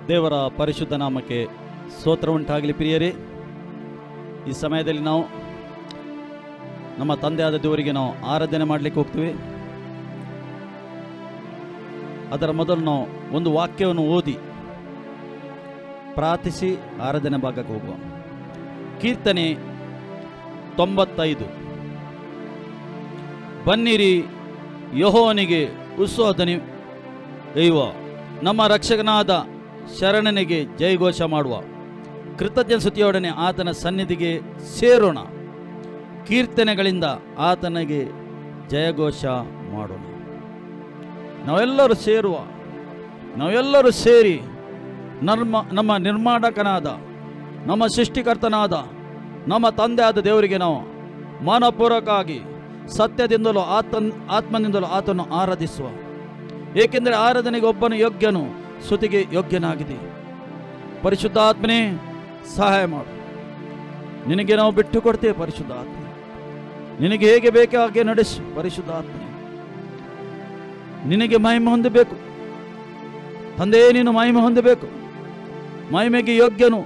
ದೇವರ ಪರಿಶುದ್ಧ ನಾಮಕ್ಕೆ ಸ್ತೋತ್ರ ಉಂಟಾಗಲಿ. ಪ್ರಿಯರೇ, ಈ ಸಮಯದಲ್ಲಿ ನಾವು ನಮ್ಮ ತಂದೆಯಾದ ದೇವರಿಗೆ ನಾವು ಆರಾಧನೆ ಮಾಡಲಿಕ್ಕೆ ಹೋಗ್ತೀವಿ. ಅದರ ಮೊದಲು ನಾವು ಒಂದು ವಾಕ್ಯವನ್ನು ಓದಿ ಪ್ರಾರ್ಥಿಸಿ ಆರಾಧನೆ ಭಾಗಕ್ಕೆ ಹೋಗುವ. ಕೀರ್ತನೆ 95. ಬನ್ನಿರಿ, ಯೆಹೋವನಿಗೆ ಉತ್ಸವಧ್ವನಿ ಗೈಯುವ, ನಮ್ಮ ರಕ್ಷಕನಾದ ಶರಣನಿಗೆ ಜಯಘೋಷ ಮಾಡುವ. ಕೃತಜ್ಞ ಸ್ತುತಿಯೊಡನೆ ಆತನ ಸನ್ನಿಧಿಗೆ ಸೇರೋಣ, ಕೀರ್ತನೆಗಳಿಂದ ಆತನಿಗೆ ಜಯಘೋಷ ಮಾಡೋಣ. ನಾವೆಲ್ಲರೂ ಸೇರಿ ನಮ್ಮ ನಿರ್ಮಾಣಕನಾದ, ನಮ್ಮ ಸೃಷ್ಟಿಕರ್ತನಾದ, ನಮ್ಮ ತಂದೆಯಾದ ದೇವರಿಗೆ ನಾವು ಮನಪೂರ್ವಕವಾಗಿ ಸತ್ಯದಿಂದಲೂ ಆತ್ಮನಿಂದಲೂ ಆತನು ಆರಾಧಿಸುವ. ಏಕೆಂದರೆ ಆರಾಧನೆಗೆ ಒಬ್ಬನು ಯೋಗ್ಯನು, ಸ್ತುತಿಗೆ ಯೋಗ್ಯನಾಗಿದೆ. ಪರಿಶುದ್ಧಾತ್ಮನೇ ಸಹಾಯ ಮಾಡು. ನಿನಗೆ ನಾವು ಬಿಟ್ಟು ಕೊಡ್ತೇವೆ. ಪರಿಶುದ್ಧಾತ್ಮ, ನಿನಗೆ ಹೇಗೆ ಬೇಕೋ ಹಾಗೆ ನಡೆಸು. ಪರಿಶುದ್ಧಾತ್ಮನೇ, ನಿನಗೆ ಮಹಿಮೆ ಹೊಂದಬೇಕು ತಂದೆ, ನೀನು ಮಹಿಮೆ ಹೊಂದಬೇಕು. ಮಹಿಮೆಗೆ ಯೋಗ್ಯನು,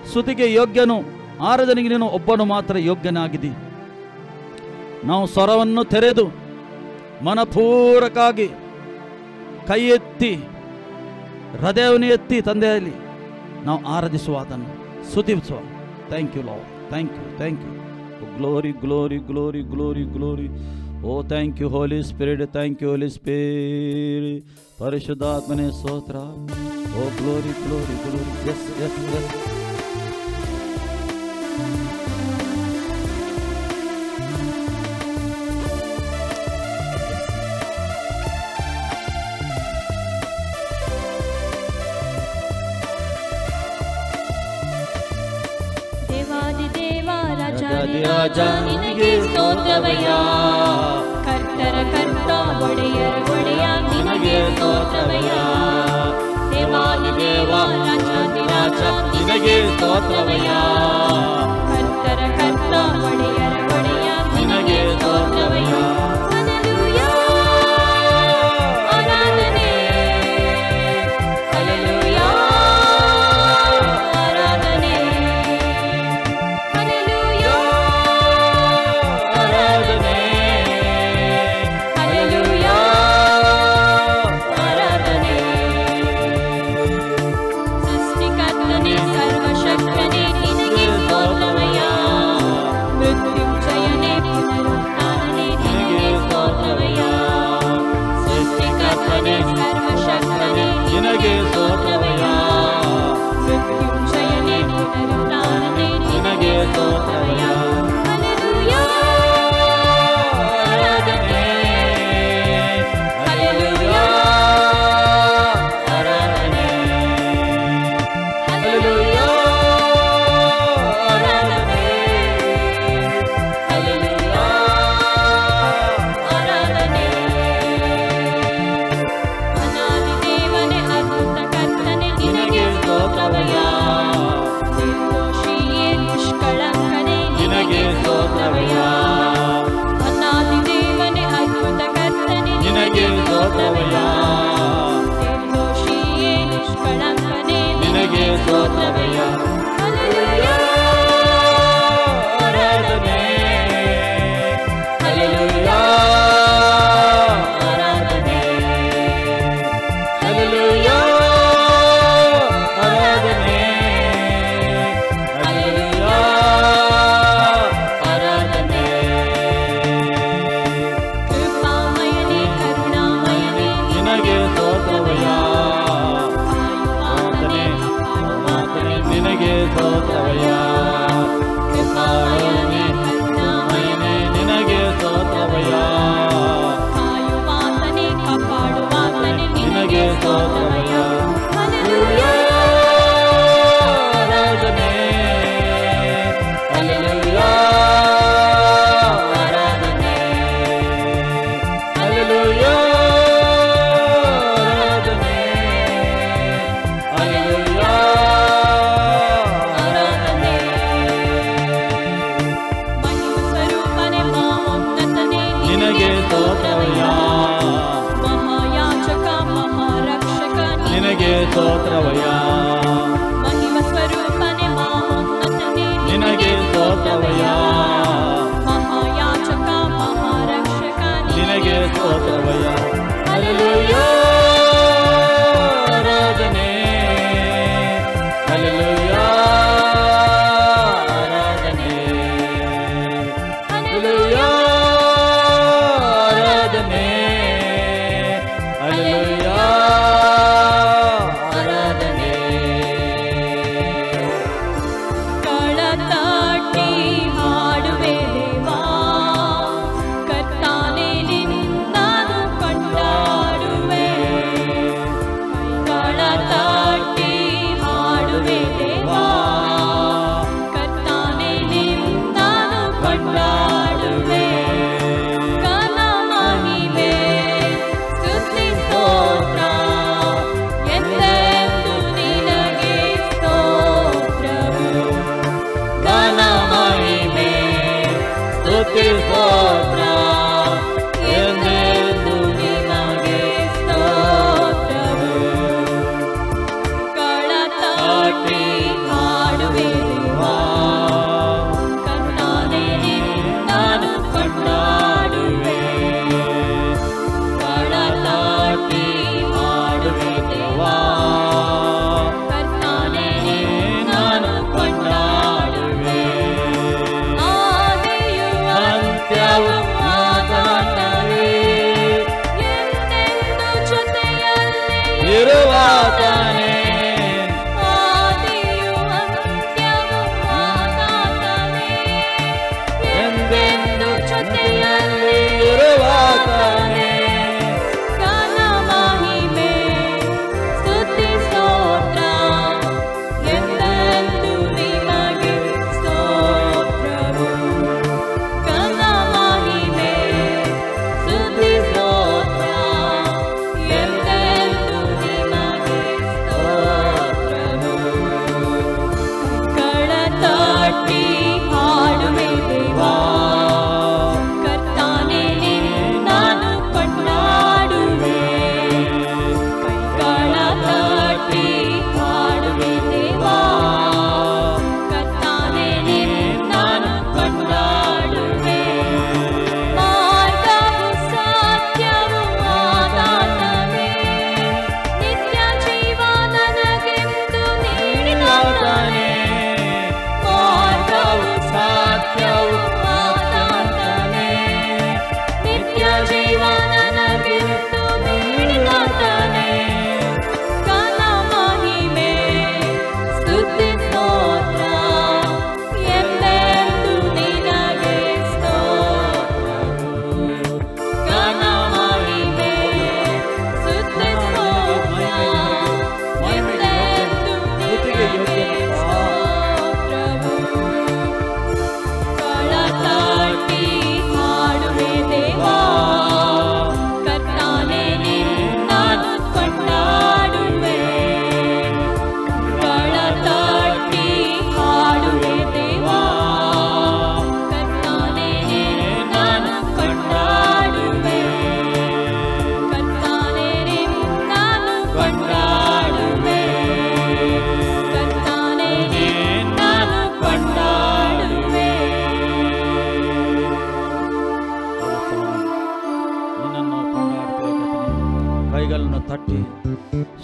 ಸ್ತುತಿಗೆ ಯೋಗ್ಯನು, ಆರಾಧನೆಗೆ ನೀನು ಒಬ್ಬನು ಮಾತ್ರ ಯೋಗ್ಯನಾಗಿದ್ದಿ. ನಾವು ಸ್ವರವನ್ನು ತೆರೆದು ಮನಪೂರ್ವಕವಾಗಿ ಕೈ ಎತ್ತಿ ಹೃದಯವನ್ನು ಎತ್ತಿ ತಂದೆಯಲ್ಲಿ ನಾವು ಆರಾಧಿಸುವ, ಅದನ್ನು ಸ್ತುತಿಸುವ. Thank you Lord, thank you. Glory glory glory glory glory. O thank you Holy Spirit, thank you Holy Spirit. ಪರಿಶುದ್ಧಾತ್ಮನೇ ಸ್ತೋತ್ರ. O glory glory glory. Yes yes yes. ರಾಜ ನಿನಗೆ ಸ್ತೋತ್ರವಯ್ಯ, ಕರ್ತರ ಕರ್ತ ಒಡೆಯರ ಒಡೆಯ ನಿನಗೆ ಸ್ತೋತ್ರವಯ್ಯ. ದೇವಾದಿ ದೇವ ರಾಜಾದಿ ರಾಜ ನಿನಗೆ ಸ್ತೋತ್ರವಯ್ಯ, ಕರ್ತರ ಕರ್ತ ಒಡೆಯರ ಒಡೆಯ ನಿನಗೆ ಸ್ತೋತ್ರವಯ್ಯ. ಸ್ತೋತ್ರವಯ್ಯ.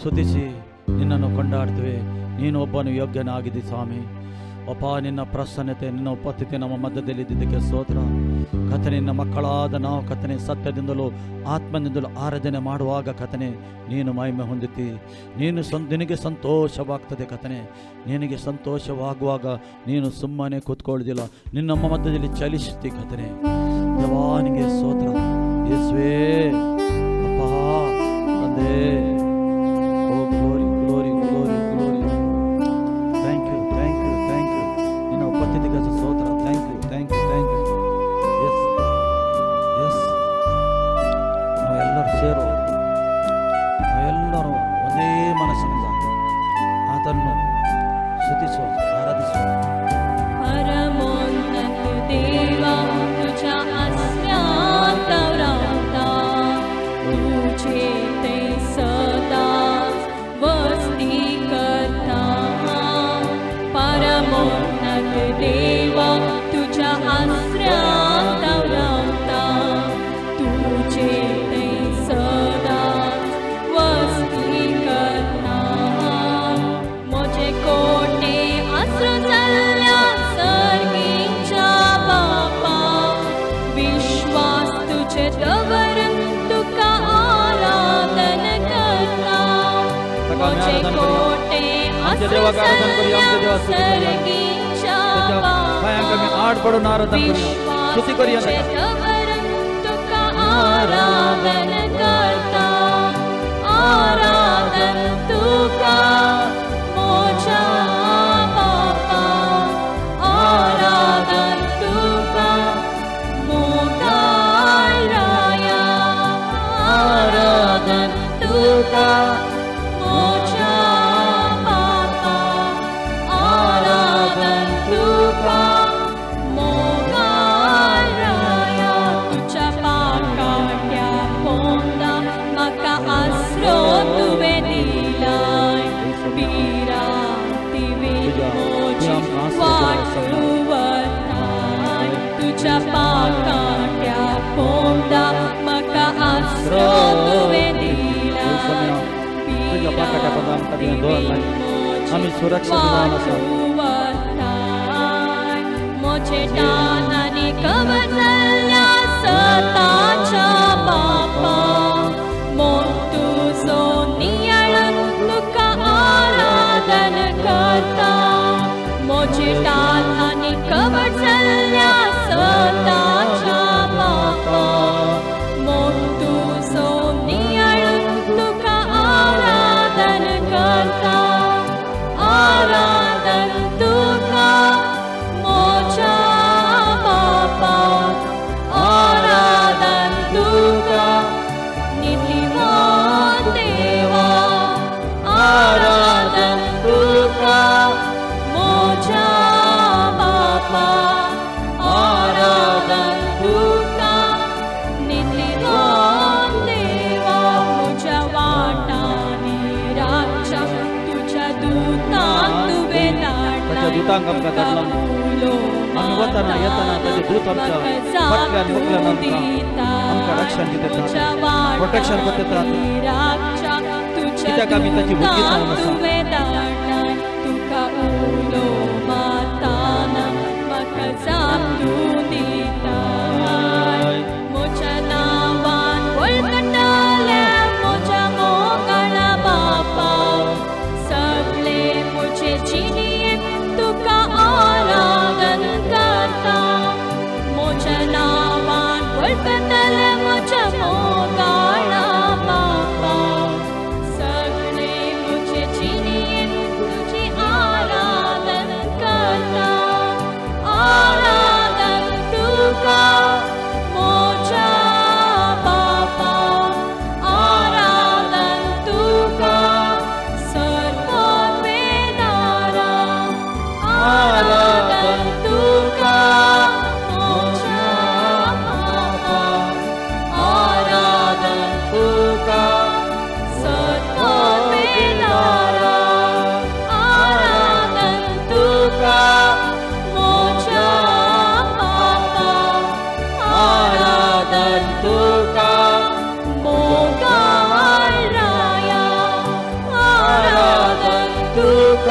ಸ್ತುತಿಸಿ ನಿನ್ನನ್ನು ಕೊಂಡಾಡ್ತೇವೆ. ನೀನು ಒಬ್ಬನು ಯೋಗ್ಯನಾಗಿದ್ದಿ ಸ್ವಾಮಿ. ಅಪ್ಪ, ನಿನ್ನ ಪ್ರಸನ್ನತೆ, ನಿನ್ನ ಉಪಸ್ಥಿತಿ ನಮ್ಮ ಮಧ್ಯದಲ್ಲಿ ಇದ್ದಿದ್ದಕ್ಕೆ ಸ್ತೋತ್ರ. ಕಥನೆ, ನಿನ್ನ ಮಕ್ಕಳಾದ ನಾವು ಕಥನೆ ಸತ್ಯದಿಂದಲೂ ಆತ್ಮದಿಂದಲೂ ಆರಾಧನೆ ಮಾಡುವಾಗ ಕಥನೆ ನೀನು ಮಹಿಮೆ ಹೊಂದುತ್ತಿ. ನಿನಗೆ ಸಂತೋಷವಾಗ್ತದೆ ಕಥನೆ. ನಿನಗೆ ಸಂತೋಷವಾಗುವಾಗ ನೀನು ಸುಮ್ಮನೆ ಕೂತ್ಕೊಳ್ಳೋದಿಲ್ಲ, ನಿನ್ನ ಮಧ್ಯದಲ್ಲಿ ಚಲಿಸುತ್ತಿ ಕಥನೆ. ದೇವಾನಿಗೆ ಸ್ತೋತ್ರ. ಯೇಸುವೇ, ಅಪ್ಪ ತಂದೆ, O glory glory glory glory. Thank you thank you thank you. ನಿನ್ನ ಉಪಸ್ಥಿತಿಗೆ ಸ್ತೋತ್ರ. Thank you thank you thank you. Yes yes, ನಾವೆಲ್ಲರೂ ಸೇರೋ, ನಾವೆಲ್ಲರೂ ಒಂದೇ ಮನಸ್ಸಿನಿಂದ ಆತನ್ನು ಸ್ತುತಿಸುವ, ಆರಾಧಿಸುವ. परमोन्नत देवा तुझ्या अस्त्यांत राहता, तुझे ते सदा वस्ती करता. परमोन्नत देवा तुझ्या अस्त्यांत राहता, तुझे ते सदा वस्ती करता. मोजे कोटे अस्त्र चालल्या सर्गीच्या बापा, विश्वास तुझे दवरून तुका आराधन करता. मोजे कोटे अस्त्र चालल्या सर्गीच्या बापा, विश्वास तुझे दवरून तुका आराधन करता. आराधन तुका मोच्या बापा, आराधन तुका मोगाळ राया. आराधन तुका मोच्या बापा, आराधन तुका मोगाळ राया. तुझ्या पाकाट्या पोंदा म्हाका आसरो तुवें दिलाय. बिरांती मोची वाटुवताय. तुझ्या पाकाट्या पोंदा म्हाका आसरो तुवें दिलाय. बिरांती आम्ही सुरक्षित राहून आसा. वाटुवताय. मोचे टानांनी कवर जाल्ल्या सताच्या बापा, मोग तुजो नियाळून तुका आराधन करता. मोचे टानांनी कवर जाल्ल्या सताच्या बापा, मोग तुजो नियाळून तुका आराधन करता. आराधन तुका मोच्या बापा, आराधन तुका नितीवान देवा. आराधन तुका मोच्या बापा, आराधन तुका नितीवान देवा. मोच्या वाटांनी रातच्या तुझ्या दूतांक तुवें धाडला. दूतांक आमकां धाडला. आमी वतना येतना ताजे दूत आमच्या फाटल्यान मुखल्यान आमकां रक्षण दितात, प्रोटेक्शन करतात. कित्याक आमी ताची भुरगीं जावन आसा. तुका उलो मारताना म्हाका जापून दिताय. मोच्या नांवान वळखतले मोच्या मोगाळा बापा. सगळे मोचे जिणेंत तुका आराधन करता. मोच्या नांवान वळखतले मोच्या मोगाळा बापा. सगळे मोचे जिणेंत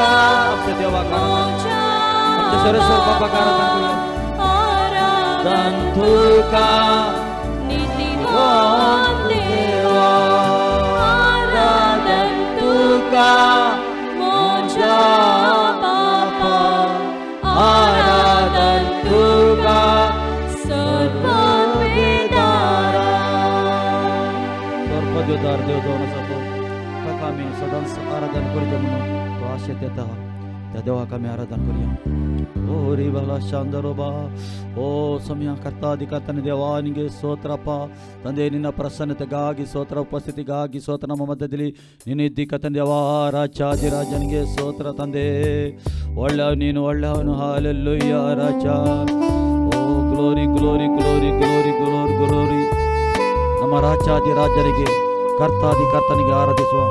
का अपने देवा का अपने सर्वेश्वर बाबा का आराधन तुका नीतिवान देवा आराधन तुका मोजा बापा आराधन तुका सर्ववेदारा सर्वदेवदार देवदार सब कमी सदन आराधन करूया म्हणून तो आशेत येता त्या देवाक आमी आराधन करूया ओ री ಬಹಳ ಶಾಂದರೋಬಾ ಓ ಸಮಯ ಕರ್ತಾಧಿಕರ್ತನ ದೇವ ನಿನಗೆ ಸ್ತೋತ್ರಪ್ಪ ತಂದೆ ನಿನ್ನ ಪ್ರಸನ್ನತೆಗಾಗಿ ಸ್ತೋತ್ರ ಉಪಸ್ಥಿತಿಗಾಗಿ ಸ್ತೋತ್ರ ನಮ್ಮ ಮಧ್ಯದಲ್ಲಿ ನೀನು ಇದ್ದಿ ಕರ್ತನ ದೇವ ರಾಜಾದಿರಾಜನಿಗೆ ಸ್ತೋತ್ರ ತಂದೆ ಒಳ್ಳೆಯ ನೀನು ಒಳ್ಳೆಯವನು ಹಾಲೆಲೂಯ ರಾಜ ಓ glory glory glory glory glory glory ನಮ್ಮ ರಾಜಾದಿರಾಜನಿಗೆ ಕರ್ತಾಧಿಕರ್ತನಿಗೆ ಆರಾಧಿಸುವ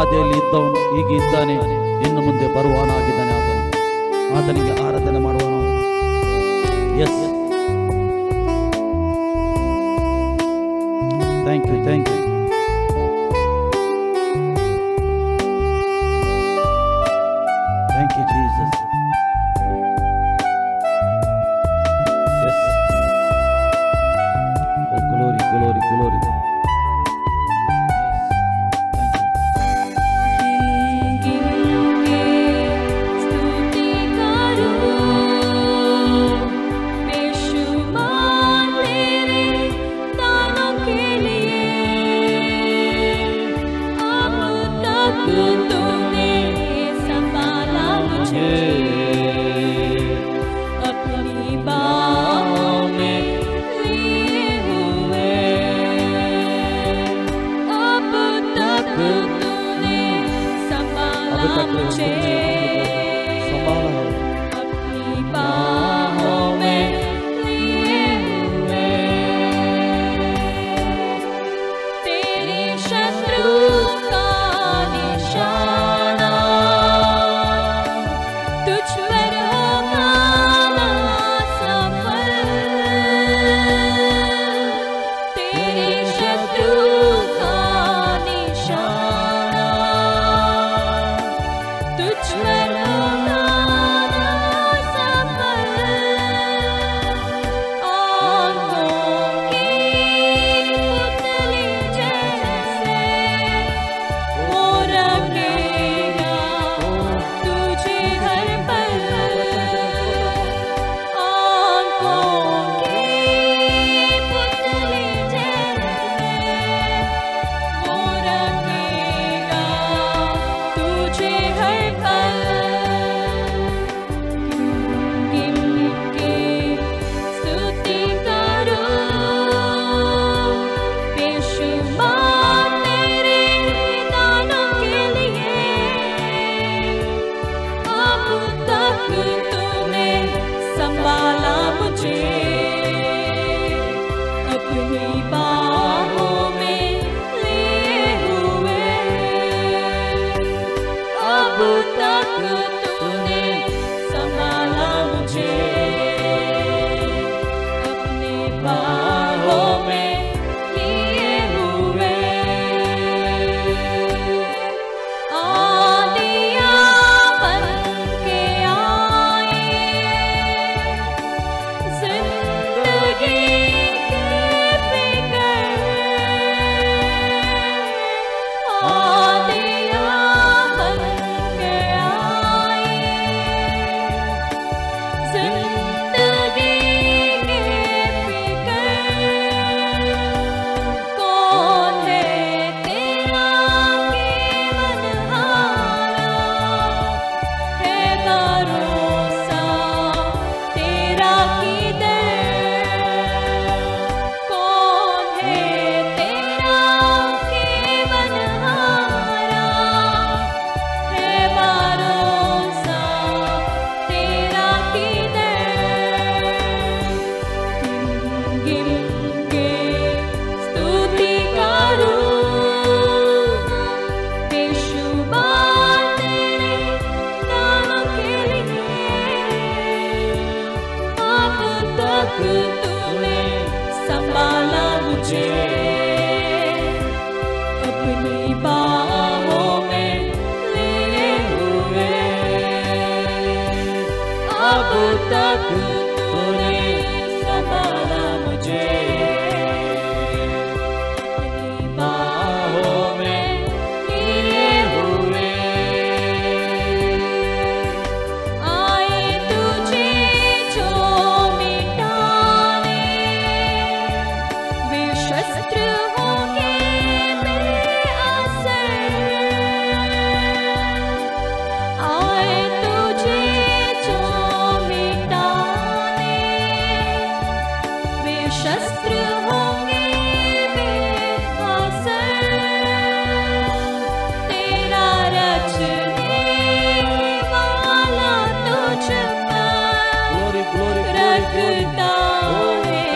ಆದಿಯಲ್ಲಿ ಇದ್ದವನು ಈಗ ಇದ್ದಾನೆ ಇನ್ನು ಮುಂದೆ ಬರುವವನಾಗಿದ್ದಾನೆ ಆತನಿಗೆ ಆರಾಧನೆ ಮಾಡುವನು yes thank you thank you thank you Jesus yes O glory glory glory अब तक तूने संभाला मुझे, अपनी बाहों में लिए हुए आए तुझे जो मिटाने, वे शस्त्र होंगे बेअसर। आए तुझे जो मिटाने, वे शस्त्र होंगे बेअसर। तेरा रचने वाला तुझ पर रखता है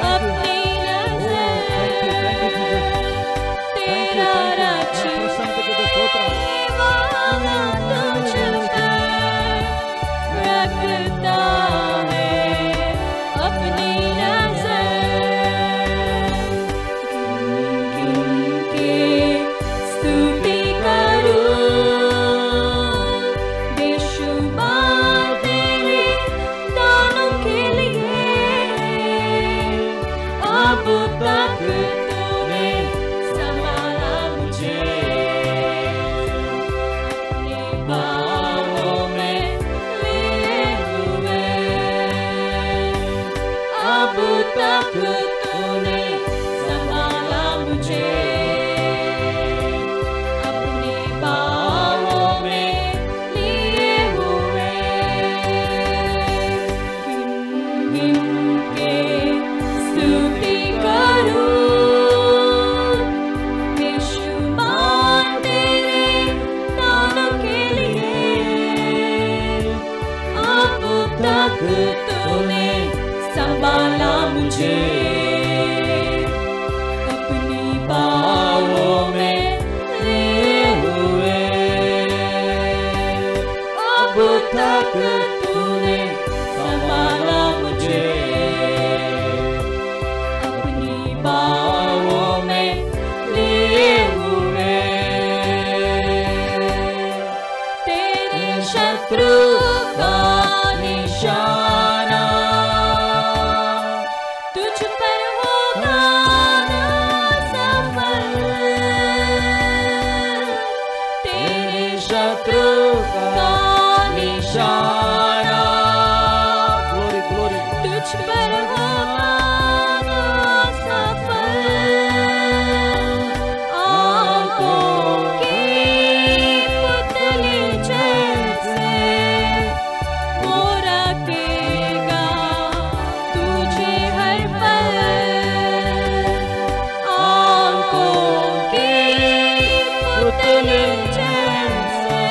अपनी नजर। तेरा रचने वाला तुझ पर रखता है अपनी नजर। गिन के स्तुति करूं बेशुमार तेरे दानों के लिए। अब तक तूने संभाला मुझे, अपनी बाहों में लिए हुए। अब तक तूने संभाला मुझे, अपनी बाहों में लिए हुए। गिन के स्तुति करूं बेशुमार तेरे दानों के लिए। अब तक तूने संभाला मुझे, अपनी बाहों में लिए हुए। अब तक तूने संभाला मुझे, अपनी बाहों में लिए हुए। तेरे शत्रु का निशाना तुझ पर होगा ना सफल। तेरे शत्रु का निशाना तुझ पर होगा ना सफल। आंखों की पुतली जैसे वो रखेगा तुझे हर पल। आंखों की पुतली जैसे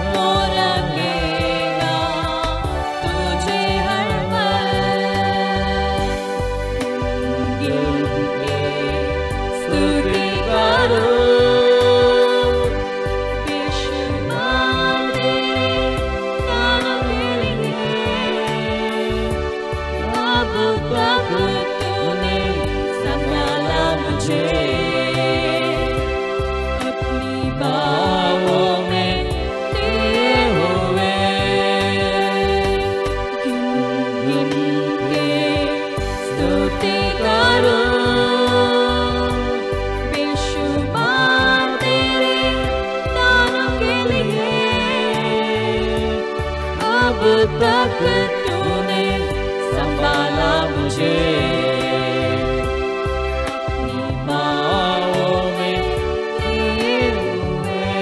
वो रखेगा तुझे हर पल। गिन के स्तुति करूं बेशुमार तेरे दानों के लिए। अब तक तूने संभाला मुझे, अपनी बाहों में लिए हुए। गिन के स्तुति करूं बेशुमार तेरे दानों के लिए। अब तक तूने संभाला मुझे, अपनी बाहों में लिए हुए।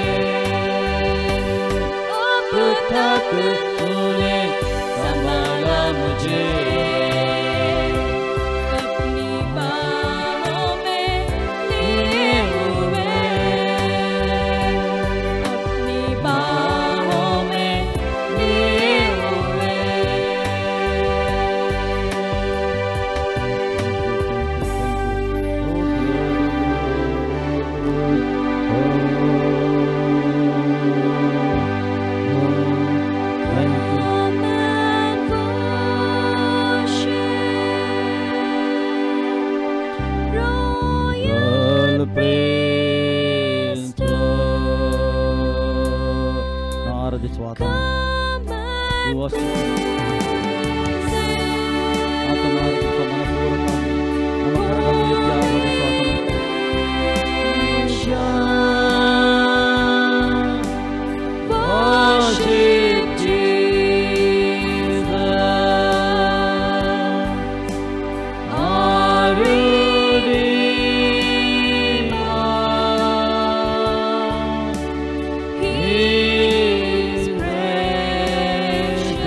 अब तक तूने संभाला मुझे, अपनी बाहों में लिए हुए। अपनी बाहों में लिए हुए। ಆರಾಧಿಸುವ ಆತನ ಆರಾಧಿಸುವ ಮನಪೂರ್ವಕವಾಗಿ ನಮ್ಮ ಕರಗಳನ್ನು ಎತ್ತಿ ಆರಾಧಿಸುವ Worship Jesus, our Redeemer. He is precious,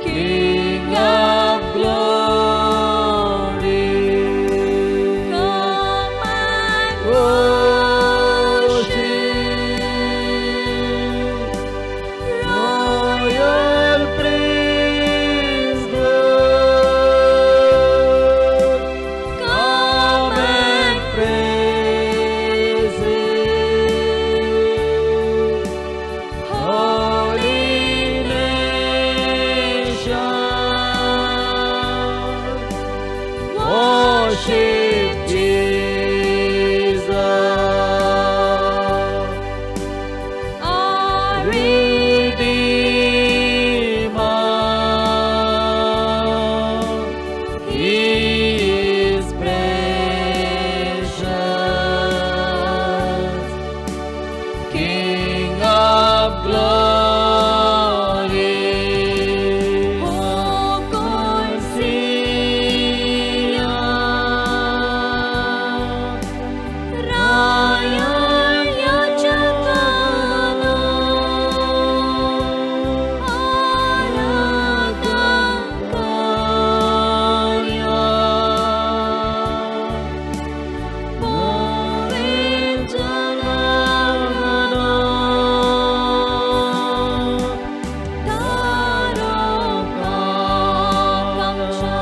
King of glory. Come and worship, royal priesthood. Come and praise Him. Holy nation, worship Jesus, our Redeemer. He is precious, King of glory. Oh, God, Sion, Raya Yachakana, Aradakaya, Povinjanagana, Tarokakamsha,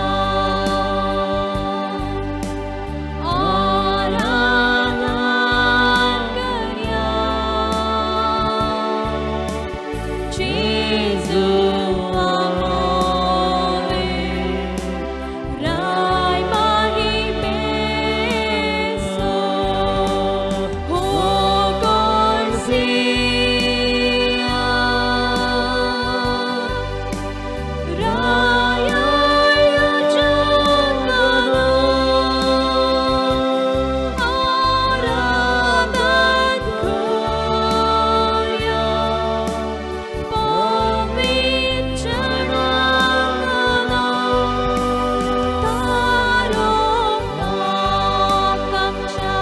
Aradakaya, Jesu amore, Rai mahimeso, Hogon Sion, Raya Yachakana, Aradakaya, Povinjanagana, Tarokakamsha,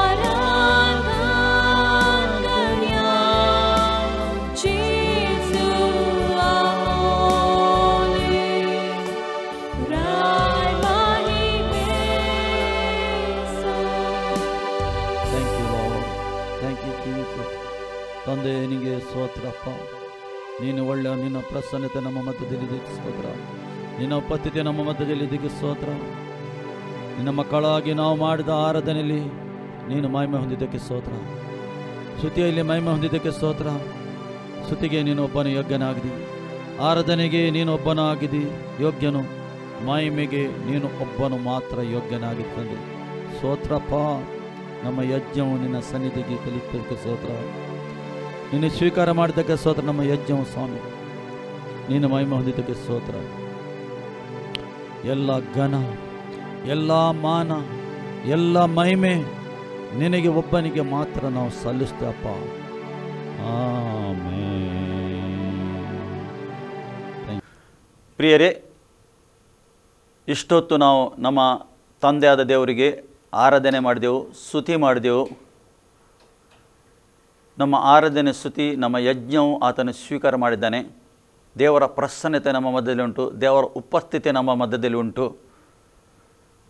Aradakaya, Jesu amore, Rai mahimeso. Thank you Lord, thank you Jesus. ತಂದೆ ನಿನಗೆ ಸ್ತೋತ್ರಪ್ಪ. ನೀನು ಒಳ್ಳೆಯ, ನಿನ್ನ ಪ್ರಸನ್ನತೆ ನಮ್ಮ ಮಧ್ಯದಲ್ಲಿ ಇದಕ್ಕೆ ಸ್ತೋತ್ರ, ನಿನ್ನ ಉಪಸ್ಥಿತಿ ನಮ್ಮ ಮಧ್ಯದಲ್ಲಿ ಇದಕ್ಕೆ ಸ್ತೋತ್ರ. ನಿನ್ನ ಮಕ್ಕಳಾಗಿ ನಾವು ಮಾಡಿದ ಆರಾಧನೆಯಲ್ಲಿ ನೀನು ಮಹಿಮೆ ಹೊಂದಿದ್ದಕ್ಕೆ ಸ್ತೋತ್ರ, ಸ್ತುತಿಯಲ್ಲಿ ಮಹಿಮೆ ಹೊಂದಿದ್ದಕ್ಕೆ ಸ್ತೋತ್ರ. ಸ್ತುತಿಗೆ ನೀನು ಒಬ್ಬನು ಯೋಗ್ಯನಾಗಿದ್ದಿ, ಆರಾಧನೆಗೆ ನೀನು ಒಬ್ಬನಾಗಿದ್ದಿ ಯೋಗ್ಯನು, ಮಹಿಮೆಗೆ ನೀನು ಒಬ್ಬನು ಮಾತ್ರ ಯೋಗ್ಯನಾಗಿದ್ದಂತೆ ಸ್ತೋತ್ರಪ್ಪ. ನಮ್ಮ ಯಜ್ಞವು ನಿನ್ನ ಸನ್ನಿಧಿಗೆ ತಲುಪೋದಕ್ಕೆ ಸ್ತೋತ್ರ, ನಿನ್ನ ಸ್ವೀಕಾರ ಮಾಡಿದ್ದಕ್ಕೆ ಸ್ತೋತ್ರ. ನಮ್ಮ ಯಜ್ಞವು ಸ್ವಾಮಿ ನೀನು ಮಹಿಮೆ ಹೊಂದಿದ್ದಕ್ಕೆ ಸ್ತೋತ್ರ. ಎಲ್ಲ ಘನ, ಎಲ್ಲ ಮಾನ, ಎಲ್ಲ ಮಹಿಮೆ ನಿನಗೆ ಒಬ್ಬನಿಗೆ ಮಾತ್ರ ನಾವು ಸಲ್ಲಿಸ್ತೇವಪ್ಪ. ಆಮೆನ್. ಪ್ರಿಯರೇ, ಇಷ್ಟೊತ್ತು ನಾವು ನಮ್ಮ ತಂದೆಯಾದ ದೇವರಿಗೆ ಆರಾಧನೆ ಮಾಡಿದೆವು, ಸ್ತುತಿ ಮಾಡಿದೆವು. ನಮ್ಮ ಆರಾಧನೆ, ಸ್ತುತಿ, ನಮ್ಮ ಯಜ್ಞವು ಆತನು ಸ್ವೀಕಾರ ಮಾಡಿದ್ದಾನೆ. ದೇವರ ಪ್ರಸನ್ನತೆ ನಮ್ಮ ಮಧ್ಯದಲ್ಲಿ ಉಂಟು, ದೇವರ ಉಪಸ್ಥಿತಿ ನಮ್ಮ ಮಧ್ಯದಲ್ಲಿ ಉಂಟು.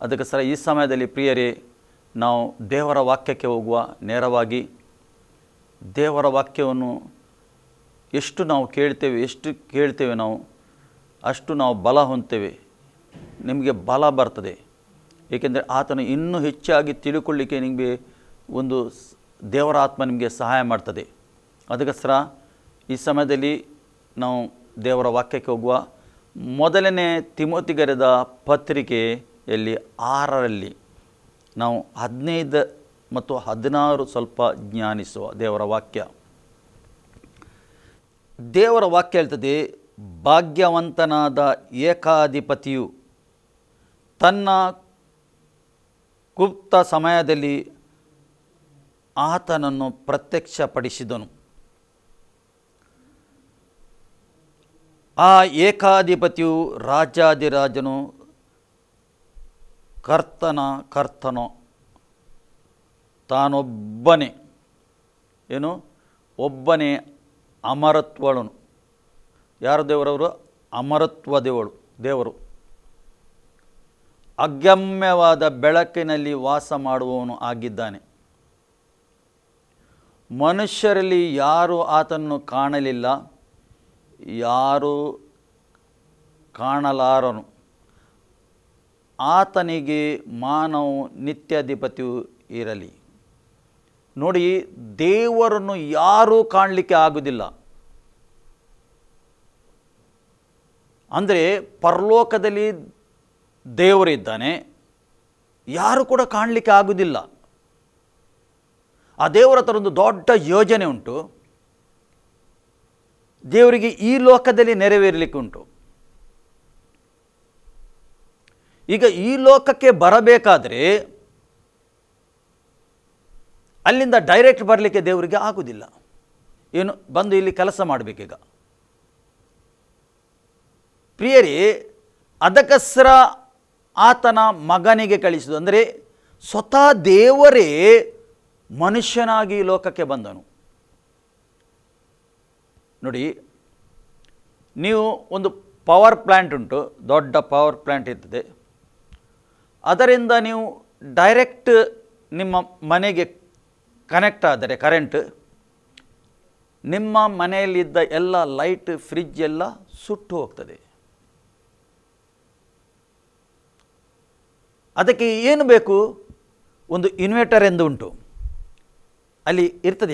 ಅದಕ್ಕೋಸ್ಕರ ಈ ಸಮಯದಲ್ಲಿ ಪ್ರಿಯರೇ, ನಾವು ದೇವರ ವಾಕ್ಯಕ್ಕೆ ಹೋಗುವ. ನೇರವಾಗಿ ದೇವರ ವಾಕ್ಯವನ್ನು ಎಷ್ಟು ನಾವು ಕೇಳ್ತೇವೆ ನಾವು ಅಷ್ಟು ನಾವು ಬಲ ಹೊಂದ್ತೇವೆ, ನಿಮಗೆ ಬಲ ಬರ್ತದೆ. ಏಕೆಂದರೆ ಆತನು ಇನ್ನೂ ಹೆಚ್ಚಾಗಿ ತಿಳ್ಕೊಳ್ಳಿಕ್ಕೆ ನಿಮಗೆ ಒಂದು ದೇವರ ಆತ್ಮ ನಿಮಗೆ ಸಹಾಯ ಮಾಡ್ತದೆ. ಅದಕ್ಕೋಸ್ಕರ ಈ ಸಮಯದಲ್ಲಿ ನಾವು ದೇವರ ವಾಕ್ಯಕ್ಕೆ ಹೋಗುವ. ಮೊದಲನೇ ತಿಮೋತಿಗರೆದ ಪತ್ರಿಕೆಯಲ್ಲಿ 6ರಲ್ಲಿ ನಾವು 15 ಮತ್ತು 16 ಸ್ವಲ್ಪ ಜ್ಞಾನಿಸುವ. ದೇವರ ವಾಕ್ಯ ಹೇಳ್ತದೆ, ಭಾಗ್ಯವಂತನಾದ ಏಕಾಧಿಪತಿಯು ತನ್ನ ಗುಪ್ತ ಸಮಯದಲ್ಲಿ ಆತನನ್ನು ಪ್ರತ್ಯಕ್ಷಪಡಿಸಿದನು. ಆ ಏಕಾಧಿಪತಿಯು ರಾಜಾದಿರಾಜನು, ಕರ್ತನೋ ತಾನೊಬ್ಬನೇ ಒಬ್ಬನೇ ಅಮರತ್ವಳನು. ಯಾರು ದೇವರವರು? ಅಮರತ್ವ ದೇವರು. ಅಗಮ್ಯವಾದ ಬೆಳಕಿನಲ್ಲಿ ವಾಸ ಮಾಡುವವನು ಆಗಿದ್ದಾನೆ. ಮನುಷ್ಯರಲ್ಲಿ ಯಾರೂ ಆತನನ್ನು ಕಾಣಲಿಲ್ಲ, ಯಾರೂ ಕಾಣಲಾರನು. ಆತನಿಗೆ ಮಾನವು ನಿತ್ಯಾಧಿಪತಿಯು ಇರಲಿ. ನೋಡಿ, ದೇವರನ್ನು ಯಾರೂ ಕಾಣಲಿಕ್ಕೆ ಆಗುವುದಿಲ್ಲ. ಅಂದರೆ ಪರಲೋಕದಲ್ಲಿ ದೇವರಿದ್ದಾನೆ, ಯಾರು ಕೂಡ ಕಾಣಲಿಕ್ಕೆ ಆಗುವುದಿಲ್ಲ. ಆ ದೇವರ ಹತ್ರ ಒಂದು ದೊಡ್ಡ ಯೋಜನೆ ಉಂಟು, ದೇವರಿಗೆ ಈ ಲೋಕದಲ್ಲಿ ನೆರವೇರಲಿಕ್ಕೆ ಉಂಟು. ಈಗ ಈ ಲೋಕಕ್ಕೆ ಬರಬೇಕಾದರೆ ಅಲ್ಲಿಂದ ಡೈರೆಕ್ಟ್ ಬರಲಿಕ್ಕೆ ದೇವರಿಗೆ ಆಗುವುದಿಲ್ಲ. ಬಂದು ಇಲ್ಲಿ ಕೆಲಸ ಮಾಡಬೇಕೀಗ. ಪ್ರಿಯರೇ, ಅದಕ್ಕೋಸ್ಕರ ಆತನ ಮಗನಿಗೆ ಕಳಿಸಿದ್ದು. ಅಂದರೆ ಸ್ವತಃ ದೇವರೇ ಮನುಷ್ಯನಾಗಿ ಲೋಕಕ್ಕೆ ಬಂದನು. ನೋಡಿ, ನೀವು ಒಂದು ಪವರ್ ಪ್ಲ್ಯಾಂಟ್ ಉಂಟು, ದೊಡ್ಡ ಪವರ್ ಪ್ಲ್ಯಾಂಟ್ ಇರ್ತದೆ. ಅದರಿಂದ ನೀವು ಡೈರೆಕ್ಟ್ ನಿಮ್ಮ ಮನೆಗೆ ಕನೆಕ್ಟ್ ಆದರೆ ಕರೆಂಟ್, ನಿಮ್ಮ ಮನೆಯಲ್ಲಿದ್ದ ಎಲ್ಲ ಲೈಟ್, ಫ್ರಿಜ್ ಎಲ್ಲ ಸುಟ್ಟು ಹೋಗ್ತದೆ. ಅದಕ್ಕೆ ಏನು ಬೇಕು? ಒಂದು ಇನ್ವರ್ಟರ್ ಎಂದು ಉಂಟು, ಅಲ್ಲಿ ಇರ್ತದೆ.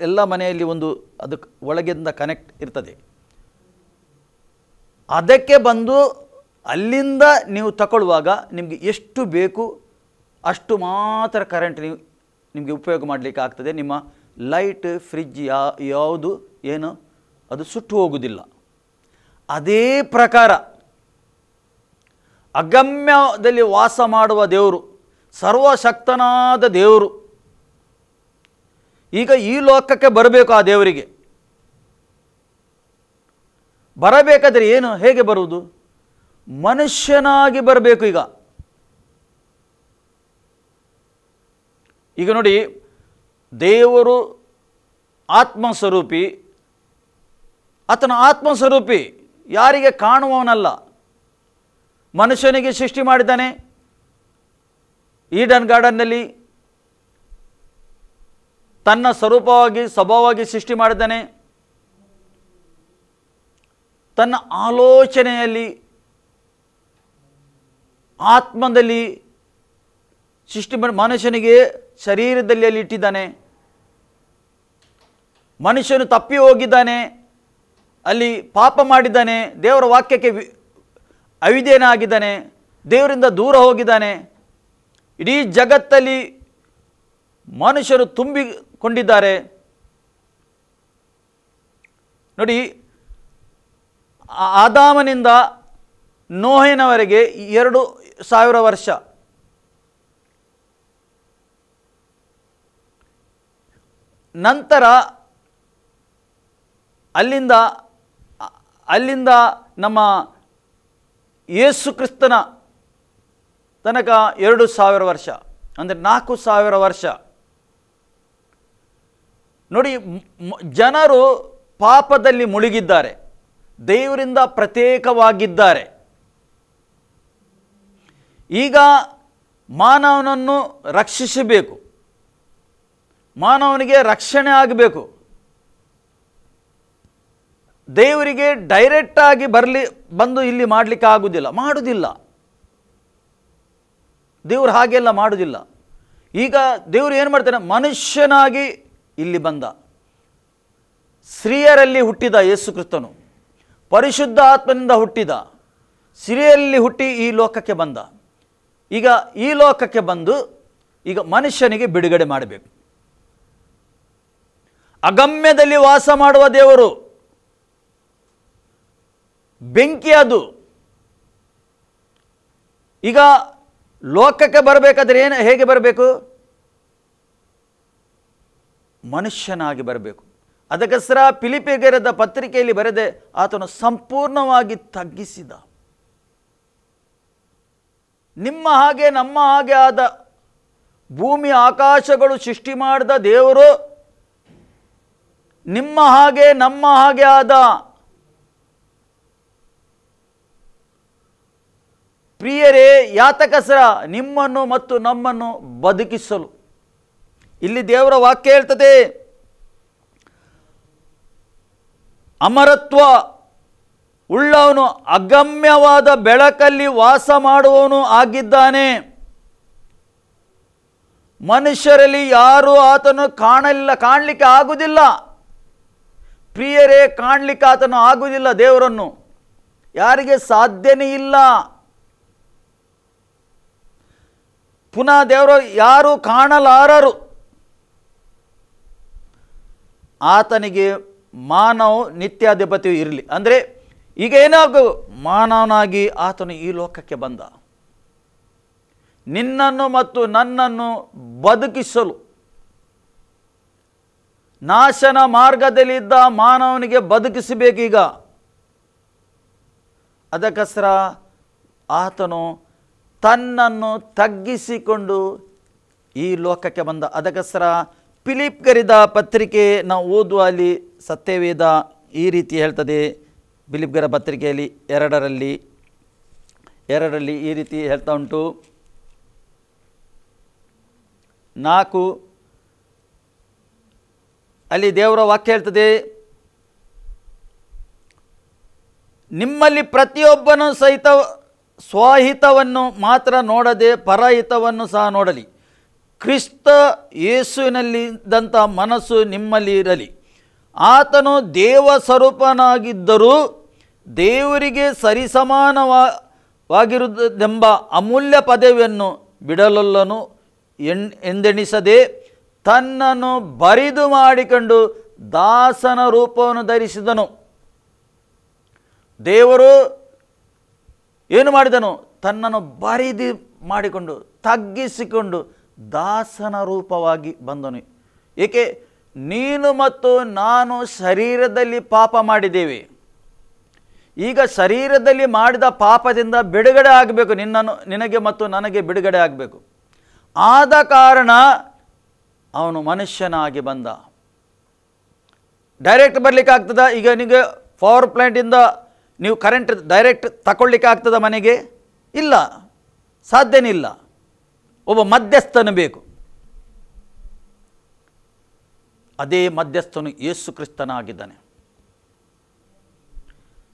ಎಲ್ಲ ಮನೆಯಲ್ಲಿ ಒಂದು ಅದಕ್ಕೆ ಒಳಗಿಂದ ಕನೆಕ್ಟ್ ಇರ್ತದೆ. ಅದಕ್ಕೆ ಬಂದು ಅಲ್ಲಿಂದ ನೀವು ತಗೊಳ್ಳುವಾಗ ನಿಮಗೆ ಎಷ್ಟು ಬೇಕು ಅಷ್ಟು ಮಾತ್ರ ಕರೆಂಟ್ ನಿಮಗೆ ಉಪಯೋಗ ಮಾಡಲಿಕ್ಕೆ ಆಗ್ತದೆ. ನಿಮ್ಮ ಲೈಟ್, ಫ್ರಿಜ್ ಯಾವುದು ಅದು ಸುಟ್ಟು ಹೋಗುವುದಿಲ್ಲ. ಅದೇ ಪ್ರಕಾರ ಅಗಮ್ಯದಲ್ಲಿ ವಾಸ ಮಾಡುವ ದೇವರು, ಸರ್ವಶಕ್ತನಾದ ದೇವರು ಈಗ ಈ ಲೋಕಕ್ಕೆ ಬರಬೇಕು. ಆ ದೇವರಿಗೆ ಬರಬೇಕಾದರೆ ಹೇಗೆ ಬರುವುದು? ಮನುಷ್ಯನಾಗಿ ಬರಬೇಕು. ಈಗ ನೋಡಿ, ದೇವರು ಆತ್ಮಸ್ವರೂಪಿ, ಆತನ ಆತ್ಮಸ್ವರೂಪಿ, ಯಾರಿಗೆ ಕಾಣುವವನಲ್ಲ. ಮನುಷ್ಯನಿಗೆ ಸೃಷ್ಟಿ ಮಾಡಿದ್ದಾನೆ. ಈಡನ್ ಗಾರ್ಡನ್ನಲ್ಲಿ ತನ್ನ ಸ್ವಭಾವವಾಗಿ ಸೃಷ್ಟಿ ಮಾಡಿದ್ದಾನೆ. ತನ್ನ ಆಲೋಚನೆಯಲ್ಲಿ, ಆತ್ಮದಲ್ಲಿ ಸೃಷ್ಟಿ ಮಾಡಿ ಮನುಷ್ಯನಿಗೆ ಶರೀರದಲ್ಲಿ ಅಲ್ಲಿ ಇಟ್ಟಿದ್ದಾನೆ. ಮನುಷ್ಯನು ತಪ್ಪಿ ಹೋಗಿದ್ದಾನೆ, ಅಲ್ಲಿ ಪಾಪ ಮಾಡಿದ್ದಾನೆ, ದೇವರ ವಾಕ್ಯಕ್ಕೆ ಅವಿಧೇಯನಾಗಿದ್ದಾನೆ, ದೇವರಿಂದ ದೂರ ಹೋಗಿದ್ದಾನೆ. ಇಡೀ ಜಗತ್ತಲ್ಲಿ ಮನುಷ್ಯರು ತುಂಬಿಕೊಂಡಿದ್ದಾರೆ. ನೋಡಿ, ಆದಾಮನಿಂದ ನೋಹನವರೆಗೆ 2000 ವರ್ಷ. ನಂತರ ಅಲ್ಲಿಂದ ನಮ್ಮ ಯೇಸು ಕ್ರಿಸ್ತನ ತನಕ 2000 ವರ್ಷ, ಅಂದರೆ 4000 ವರ್ಷ. ನೋಡಿ, ಜನರು ಪಾಪದಲ್ಲಿ ಮುಳುಗಿದ್ದಾರೆ, ದೇವರಿಂದ ಪ್ರತ್ಯೇಕವಾಗಿದ್ದಾರೆ. ಈಗ ಮಾನವನನ್ನು ರಕ್ಷಿಸಬೇಕು, ಮಾನವನಿಗೆ ರಕ್ಷಣೆ ಆಗಬೇಕು. ದೇವರಿಗೆ ಡೈರೆಕ್ಟಾಗಿ ಬಂದು ಇಲ್ಲಿ ಮಾಡಲಿಕ್ಕೆ ಮಾಡುವುದಿಲ್ಲ. ದೇವರು ಹಾಗೆಲ್ಲ ಮಾಡುವುದಿಲ್ಲ. ಈಗ ದೇವರು ಏನು ಮಾಡ್ತಾನೆ? ಮನುಷ್ಯನಾಗಿ ಇಲ್ಲಿ ಬಂದ. ಸ್ತ್ರೀಯರಲ್ಲಿ ಹುಟ್ಟಿದ ಯೇಸು ಕ್ರಿಸ್ತನು, ಪರಿಶುದ್ಧ ಆತ್ಮನಿಂದ ಹುಟ್ಟಿದ, ಸ್ತ್ರೀಯಲ್ಲಿ ಹುಟ್ಟಿ ಈ ಲೋಕಕ್ಕೆ ಬಂದ. ಈಗ ಈ ಲೋಕಕ್ಕೆ ಬಂದು ಈಗ ಮನುಷ್ಯನಿಗೆ ಬಿಡುಗಡೆ ಮಾಡಬೇಕು. ಅಗಮ್ಯದಲ್ಲಿ ವಾಸ ಮಾಡುವ ದೇವರು, ಬೆಂಕಿ ಅದು. ಈಗ ಲೋಕಕ್ಕೆ ಬರಬೇಕಾದ್ರೆ ಹೇಗೆ ಬರಬೇಕು? ಮನುಷ್ಯನಾಗಿ ಬರಬೇಕು. ಅದಕ್ಕೋಸ್ಕರ ಫಿಲಿಪ್ಪಿಯರ ಪತ್ರಿಕೆಯಲ್ಲಿ ಬರೆದೆ, ಆತನು ಸಂಪೂರ್ಣವಾಗಿ ತಗ್ಗಿಸಿದ. ನಿಮ್ಮ ಹಾಗೆ ನಮ್ಮ ಹಾಗೆ ಆದ, ಭೂಮಿ ಆಕಾಶಗಳು ಸೃಷ್ಟಿ ಮಾಡಿದ ದೇವರು ನಿಮ್ಮ ಹಾಗೆ ನಮ್ಮ ಹಾಗೆ ಆದ. ಪ್ರಿಯರೇ, ಯಾತಕಸ್ರ ನಿಮ್ಮನ್ನು ಮತ್ತು ನಮ್ಮನ್ನು ಬದುಕಿಸಲು. ಇಲ್ಲಿ ದೇವರ ವಾಕ್ಯ ಹೇಳ್ತದೆ, ಅಮರತ್ವ ಉಳ್ಳವನು ಅಗಮ್ಯವಾದ ಬೆಳಕಲ್ಲಿ ವಾಸ ಮಾಡುವವನು ಆಗಿದ್ದಾನೆ. ಮನುಷ್ಯರಲ್ಲಿ ಯಾರೂ ಆತನು ಕಾಣಲಿಕ್ಕೆ ಆಗುವುದಿಲ್ಲ. ಪ್ರಿಯರೇ, ಕಾಣಲಿಕ್ಕೆ ಆತನು ಆಗುವುದಿಲ್ಲ. ದೇವರನ್ನು ಯಾರಿಗೆ ಸಾಧ್ಯನೇ ಇಲ್ಲ. ಪುನಃ ದೇವರು ಯಾರೂ ಕಾಣಲಾರರು. ಆತನಿಗೆ ಮಾನವ ನಿತ್ಯಾಧಿಪತಿಯು ಇರಲಿ. ಅಂದರೆ ಈಗ ಏನಾಗು, ಮಾನವನಾಗಿ ಆತನು ಈ ಲೋಕಕ್ಕೆ ಬಂದ, ನಿನ್ನನ್ನು ಮತ್ತು ನನ್ನನ್ನು ಬದುಕಿಸಲು. ನಾಶನ ಮಾರ್ಗದಲ್ಲಿದ್ದ ಮಾನವನಿಗೆ ಬದುಕಿಸಬೇಕೀಗ. ಅದಕ್ಕೋಸ್ಕರ ಆತನು ತನ್ನನ್ನು ತಗ್ಗಿಸಿಕೊಂಡು ಈ ಲೋಕಕ್ಕೆ ಬಂದ. ಅದಕ್ಕೋಸ್ಕರ ಫಿಲಿಪ್ಪಿಯರ ಪತ್ರಿಕೆ ನಾವು ಓದುವ ಅಲ್ಲಿ ಸತ್ಯವೇದ ಈ ರೀತಿ ಹೇಳ್ತದೆ. ಫಿಲಿಪ್ಪಿಯರ ಪತ್ರಿಕೆಯಲ್ಲಿ 2ರಲ್ಲಿ ಈ ರೀತಿ ಹೇಳ್ತಾ ಉಂಟು. 4 ಅಲ್ಲಿ ದೇವರ ವಾಕ್ಯ ಹೇಳ್ತದೆ, ನಿಮ್ಮಲ್ಲಿ ಪ್ರತಿಯೊಬ್ಬನೂ ಸಹಿತ ಸ್ವಹಿತವನ್ನು ಮಾತ್ರ ನೋಡದೆ ಪರಹಿತವನ್ನು ಸಹ ನೋಡಲಿ. ಕ್ರಿಸ್ತ ಯೇಸುವಿನಲ್ಲಿದ್ದಂಥ ಮನಸ್ಸು ನಿಮ್ಮಲ್ಲಿ ಇರಲಿ. ಆತನು ದೇವ ಸ್ವರೂಪನಾಗಿದ್ದರೂ ದೇವರಿಗೆ ಸರಿಸಮಾನವಾಗಿರುವುದೆಂಬ ಅಮೂಲ್ಯ ಪದವಿಯನ್ನು ಬಿಡಲೊಲ್ಲನು ಎಂದೆಣಿಸದೆ ತನ್ನನ್ನು ಬರಿದು ಮಾಡಿಕೊಂಡು ದಾಸನ ರೂಪವನ್ನು ಧರಿಸಿದನು. ದೇವರು ಏನು ಮಾಡಿದನು? ತನ್ನನ್ನು ಬರಿದು ಮಾಡಿಕೊಂಡು ತಗ್ಗಿಸಿಕೊಂಡು ದಾಸನ ರೂಪವಾಗಿ ಬಂದನು. ಏಕೆ? ನೀನು ಮತ್ತು ನಾನು ಶರೀರದಲ್ಲಿ ಪಾಪ ಮಾಡಿದ್ದೇವೆ. ಈಗ ಶರೀರದಲ್ಲಿ ಮಾಡಿದ ಪಾಪದಿಂದ ಬಿಡುಗಡೆ ಆಗಬೇಕು. ನಿನಗೆ ಮತ್ತು ನನಗೆ ಬಿಡುಗಡೆ ಆಗಬೇಕು. ಆದ ಕಾರಣ ಅವನು ಮನುಷ್ಯನಾಗಿ ಬಂದ. ಡೈರೆಕ್ಟ್ ಬರಲಿಕ್ಕೆ ಆಗ್ತದ? ಈಗ ನಿಮಗೆ ಪವರ್ ಪ್ಲ್ಯಾಂಟಿಂದ ನೀವು ಕರೆಂಟ್ ಡೈರೆಕ್ಟ್ ತಗೊಳ್ಳಿಕ್ಕೆ ಆಗ್ತದ ಮನೆಗೆ? ಇಲ್ಲ, ಸಾಧ್ಯನೇ ಇಲ್ಲ. ಒಬ್ಬ ಮಧ್ಯಸ್ಥನು ಬೇಕು. ಅದೇ ಮಧ್ಯಸ್ಥನು ಯೇಸು ಕ್ರಿಸ್ತನಾಗಿದ್ದಾನೆ.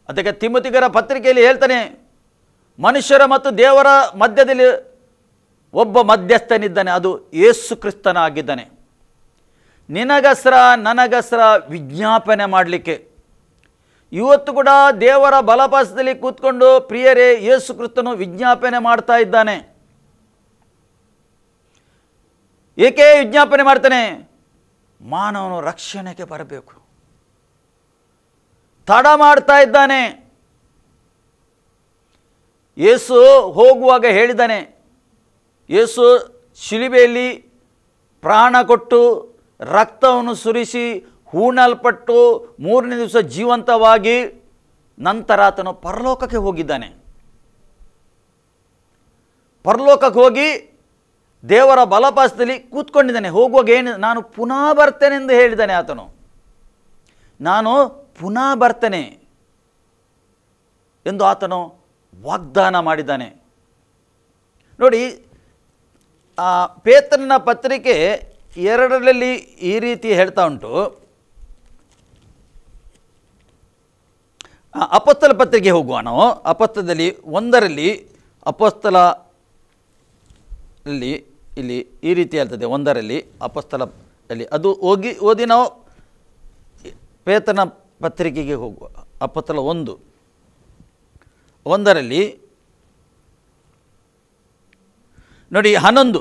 ಅದಕ್ಕೆ ತಿಮೋಥಿಯರ ಪತ್ರಿಕೆಯಲ್ಲಿ ಹೇಳ್ತಾನೆ, ಮನುಷ್ಯರ ಮತ್ತು ದೇವರ ಮಧ್ಯದಲ್ಲಿ ಒಬ್ಬ ಮಧ್ಯಸ್ಥನಿದ್ದಾನೆ, ಅದು ಯೇಸು ಕ್ರಿಸ್ತನಾಗಿದ್ದಾನೆ. ನಿನಗಸ್ರ ನನಗಸ್ರ ವಿಜ್ಞಾಪನೆ ಮಾಡಲಿಕ್ಕೆ ಇವತ್ತು ಕೂಡ ದೇವರ ಬಲಪಾಸದಲ್ಲಿ ಕೂತ್ಕೊಂಡು ಪ್ರಿಯರೇ ಯೇಸು ಕ್ರಿಸ್ತನು ವಿಜ್ಞಾಪನೆ ಮಾಡ್ತಾ ಇದ್ದಾನೆ. ಏಕೆ ವಿಜ್ಞಾಪನೆ ಮಾಡ್ತಾನೆ? ಮಾನವನು ರಕ್ಷಣೆಗೆ ಬರಬೇಕು. ತಡ ಮಾಡ್ತಾ ಇದ್ದಾನೆ. ಯೇಸು ಹೋಗುವಾಗ ಹೇಳಿದ್ದಾನೆ, ಯೇಸು ಶಿಲುಬೆಯಲ್ಲಿ ಪ್ರಾಣ ಕೊಟ್ಟು ರಕ್ತವನ್ನು ಸುರಿಸಿ ಹೂಣಲ್ಪಟ್ಟು 3ನೇ ದಿವಸ ಜೀವಂತವಾಗಿ ನಂತರ ಆತನು ಪರಲೋಕಕ್ಕೆ ಹೋಗಿದ್ದಾನೆ. ಪರಲೋಕಕ್ಕೆ ಹೋಗಿ ದೇವರ ಬಲಪಾಸದಲ್ಲಿ ಕೂತ್ಕೊಂಡಿದ್ದಾನೆ. ಹೋಗುವಾಗ ಏನು? ನಾನು ಪುನಃ ಬರ್ತೇನೆ ಎಂದು ಹೇಳಿದ್ದಾನೆ ಆತನು. ನಾನು ಪುನಃ ಬರ್ತೇನೆ ಎಂದು ಆತನು ವಾಗ್ದಾನ ಮಾಡಿದ್ದಾನೆ. ನೋಡಿ, ಪೇತ್ರನ ಪತ್ರಿಕೆ 2ರಲ್ಲಿ ಈ ರೀತಿ ಹೇಳ್ತಾ ಉಂಟು. ಅಪೊಸ್ತಲ ಪತ್ರಿಕೆ ಹೋಗುವ ನಾವು. ಅಪೊಸ್ತಲದಲ್ಲಿ 1ರಲ್ಲಿ ಅಪೊಸ್ತಲಲ್ಲಿ ಇಲ್ಲಿ ಈ ರೀತಿ ಹೇಳ್ತದೆ. 1ರಲ್ಲಿ ಅಪೊಸ್ತಲದಲ್ಲಿ ಅದು ಓದಿ ನಾವು ಪೇತ್ರನ ಪತ್ರಿಕೆಗೆ ಹೋಗುವ. ಅಪೊಸ್ತಲ 1ರಲ್ಲಿ ನೋಡಿ 11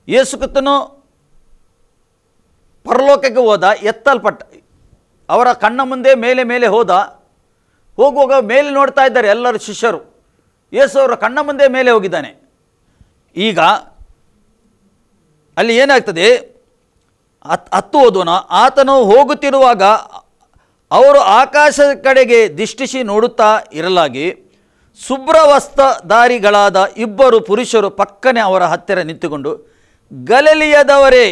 ಯೇಸು ಕ್ರಿಸ್ತನು ಪರಲೋಕಕ್ಕೆ ಹೋದ, ಎತ್ತಲ್ಪಟ್ಟ, ಅವರ ಕಣ್ಣ ಮುಂದೆ ಮೇಲೆ ಮೇಲೆ ಹೋಗುವಾಗ ಮೇಲೆ ನೋಡ್ತಾ ಇದ್ದಾರೆ ಎಲ್ಲರೂ ಶಿಷ್ಯರು. ಯೇಸು ಅವರ ಕಣ್ಣ ಮುಂದೆ ಮೇಲೆ ಹೋಗಿದ್ದಾನೆ. ಈಗ ಅಲ್ಲಿ ಏನಾಗ್ತದೆ, ಹತ್ತು ಓದೋಣ. ಆತನು ಹೋಗುತ್ತಿರುವಾಗ ಅವರು ಆಕಾಶದ ಕಡೆಗೆ ದಿಷ್ಟಿಸಿ ನೋಡುತ್ತಾ ಇರಲಾಗಿ ಶುಭ್ರವಸ್ತ್ರಧಾರಿಗಳಾದ ಇಬ್ಬರು ಪುರುಷರು ಪಕ್ಕನೆ ಅವರ ಹತ್ತಿರ ನಿಂತುಕೊಂಡು, ಗಲಿಲಾಯದವರೇ,